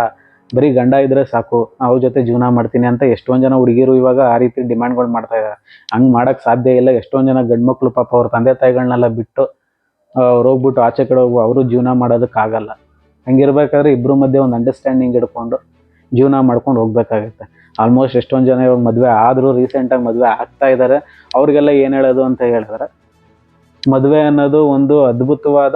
ಬರೀ ಗಂಡ ಇದ್ದರೆ ಸಾಕು, ಅವ್ರ ಜೊತೆ ಜೀವನ ಮಾಡ್ತೀನಿ ಅಂತ ಎಷ್ಟೊಂದು ಜನ ಹುಡುಗಿರು ಇವಾಗ ಆ ರೀತಿ ಡಿಮ್ಯಾಂಡ್ಗಳು ಮಾಡ್ತಾ ಇದ್ದಾರೆ. ಹಂಗೆ ಮಾಡೋಕ್ಕೆ ಸಾಧ್ಯ ಇಲ್ಲ. ಎಷ್ಟೊಂದು ಜನ ಗಂಡು ಮಕ್ಕಳು ಪಾಪ ಅವ್ರ ತಂದೆ ತಾಯಿಗಳನ್ನೆಲ್ಲ ಬಿಟ್ಟು ಅವ್ರು ಹೋಗ್ಬಿಟ್ಟು ಆಚೆ ಕಡೆ ಹೋಗಿ ಅವರು ಜೀವನ ಮಾಡೋದಕ್ಕಾಗಲ್ಲ. ಹಂಗಿರ್ಬೇಕಾದ್ರೆ ಇಬ್ಬರ ಮಧ್ಯೆ ಒಂದು ಅಂಡರ್ಸ್ಟ್ಯಾಂಡಿಂಗ್ ಇಟ್ಕೊಂಡು ಜೀವನ ಮಾಡ್ಕೊಂಡು ಹೋಗ್ಬೇಕಾಗುತ್ತೆ. ಆಲ್ಮೋಸ್ಟ್ ಎಷ್ಟೊಂದು ಜನ ಇವಾಗ ಮದುವೆ ಆದರೂ ರೀಸೆಂಟಾಗಿ ಮದುವೆ ಆಗ್ತಾ ಇದ್ದಾರೆ. ಅವ್ರಿಗೆಲ್ಲ ಏನು ಹೇಳೋದು ಅಂತ ಹೇಳಿದ್ರೆ, ಮದುವೆ ಅನ್ನೋದು ಒಂದು ಅದ್ಭುತವಾದ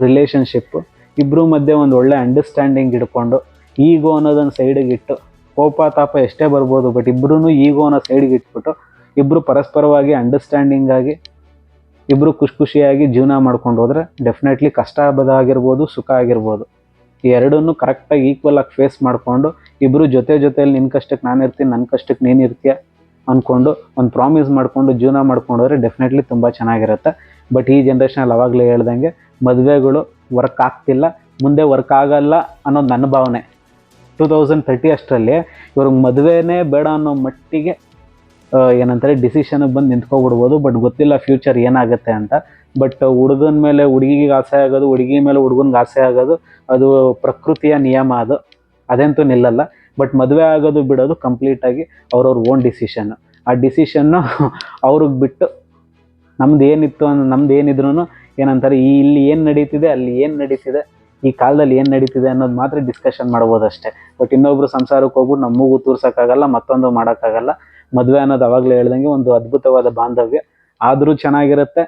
ರಿಲೇಷನ್ಶಿಪ್ಪು. ಇಬ್ಬರ ಮಧ್ಯೆ ಒಂದು ಒಳ್ಳೆ ಅಂಡರ್ಸ್ಟ್ಯಾಂಡಿಂಗ್ ಇಟ್ಕೊಂಡು ಈಗೋ ಅನ್ನೋದನ್ನು ಸೈಡಿಗೆ ಇಟ್ಟು, ಕೋಪ ತಾಪ ಎಷ್ಟೇ ಬರ್ಬೋದು ಬಟ್ ಇಬ್ಬರೂ ಈಗೋನ ಸೈಡಿಗೆ ಇಟ್ಬಿಟ್ಟು ಇಬ್ಬರು ಪರಸ್ಪರವಾಗಿ ಅಂಡರ್ಸ್ಟ್ಯಾಂಡಿಂಗ್ ಆಗಿ ಇಬ್ಬರು ಖುಷಿಯಾಗಿ ಜೀವನ ಮಾಡ್ಕೊಂಡು ಹೋದರೆ ಡೆಫಿನೆಟ್ಲಿ ಕಷ್ಟ ಆಗಿರ್ಬೋದು, ಸುಖ ಆಗಿರ್ಬೋದು, ಈ ಎರಡನ್ನೂ ಕರೆಕ್ಟಾಗಿ ಈಕ್ವಲ್ ಆಗಿ ಫೇಸ್ ಮಾಡಿಕೊಂಡು ಇಬ್ಬರು ಜೊತೆಯಲ್ಲಿ ನಿನ್ನ ಕಷ್ಟಕ್ಕೆ ನಾನು ಇರ್ತೀನಿ, ನನ್ನ ಕಷ್ಟಕ್ಕೆ ನೀನು ಇರ್ತೀಯ ಅಂದ್ಕೊಂಡು ಒಂದು ಪ್ರಾಮಿಸ್ ಮಾಡಿಕೊಂಡು ಜೀವನ ಮಾಡ್ಕೊಂಡೋದ್ರೆ ಡೆಫಿನೆಟ್ಲಿ ತುಂಬ ಚೆನ್ನಾಗಿರುತ್ತೆ. ಬಟ್ ಈ ಜನ್ರೇಷನಲ್ಲಿ ಅವಾಗಲೇ ಹೇಳ್ದಂಗೆ ಮದುವೆಗಳು ವರ್ಕ್ ಆಗ್ತಿಲ್ಲ, ಮುಂದೆ ವರ್ಕ್ ಆಗಲ್ಲ ಅನ್ನೋದು ನನ್ನ ಭಾವನೆ. 2030 ಅಷ್ಟರಲ್ಲಿ ಇವ್ರಿಗೆ ಮದುವೆನೇ ಬೇಡ ಅನ್ನೋ ಮಟ್ಟಿಗೆ ಏನಂತಾರೆ ಡಿಸಿಷನ್ಗೆ ಬಂದು ನಿಂತ್ಕೊಬಿಡ್ಬೋದು. ಬಟ್ ಗೊತ್ತಿಲ್ಲ ಫ್ಯೂಚರ್ ಏನಾಗುತ್ತೆ ಅಂತ. ಬಟ್ ಹುಡುಗನ ಮೇಲೆ ಹುಡುಗಿಗೆ ಆಸೆ ಆಗೋದು, ಹುಡುಗಿ ಮೇಲೆ ಹುಡುಗನಿಗೆ ಆಸೆ ಆಗೋದು ಅದು ಪ್ರಕೃತಿಯ ನಿಯಮ, ಅದಂತೂ ನಿಲ್ಲಲ್ಲ. ಬಟ್ ಮದುವೆ ಆಗೋದು ಬಿಡೋದು ಕಂಪ್ಲೀಟಾಗಿ ಅವ್ರವ್ರ ಓನ್ ಡಿಸಿಷನ್ನು. ಆ ಡಿಸಿಷನ್ನು ಅವ್ರಿಗೆ ಬಿಟ್ಟು ನಮ್ದು ಏನಿದ್ರು ಏನಂತಾರೆ, ಇಲ್ಲಿ ಏನು ನಡೀತಿದೆ, ಅಲ್ಲಿ ಏನು ನಡೀತಿದೆ, ಈ ಕಾಲದಲ್ಲಿ ಏನು ನಡೀತಿದೆ ಅನ್ನೋದು ಮಾತ್ರ ಡಿಸ್ಕಷನ್ ಮಾಡ್ಬೋದು ಅಷ್ಟೇ. ಬಟ್ ಇನ್ನೊಬ್ರು ಸಂಸಾರಕ್ಕೆ ಹೋಗ್ಬಿಟ್ಟು ನಮ್ಮ ಮೂಗು ತೂರ್ಸೋಕ್ಕಾಗಲ್ಲ, ಮತ್ತೊಂದು ಮಾಡೋಕ್ಕಾಗಲ್ಲ. ಮದುವೆ ಅನ್ನೋದು ಅವಾಗಲೇ ಹೇಳ್ದಂಗೆ ಒಂದು ಅದ್ಭುತವಾದ ಬಾಂಧವ್ಯ. ಆದರೂ ಚೆನ್ನಾಗಿರುತ್ತೆ,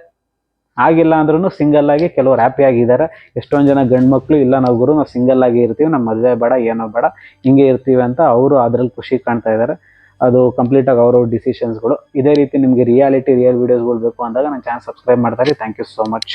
ಆಗಿಲ್ಲ ಅಂದ್ರೂ ಸಿಂಗಲ್ಲಾಗಿ ಕೆಲವ್ರು ಹ್ಯಾಪಿಯಾಗಿದ್ದಾರೆ. ಎಷ್ಟೊಂದು ಜನ ಗಂಡು ಮಕ್ಕಳು ಇಲ್ಲ ನಾವು ಸಿಂಗಲ್ಲಾಗಿ ಇರ್ತೀವಿ, ನಮ್ಮ ಮದುವೆ ಬೇಡ ಏನೋ ಬೇಡ ಹಿಂಗೆ ಇರ್ತೀವಿ ಅಂತ ಅವರು ಅದರಲ್ಲಿ ಖುಷಿ ಕಾಣ್ತಾ ಇದ್ದಾರೆ. ಅದು ಕಂಪ್ಲೀಟಾಗಿ ಅವ್ರವ್ರ ಡಿಸಿಷನ್ಸ್ಗಳು. ಇದೇ ರೀತಿ ನಿಮಗೆ ರಿಯಲ್ ವೀಡಿಯೋಸ್ಗಳು ಬೇಕು ಅಂದಾಗ ನನ್ನ ಚಾನಲ್ ಸಬ್ಸ್ಕ್ರೈಬ್ ಮಾಡ್ತಾರೆ. Thank you so much.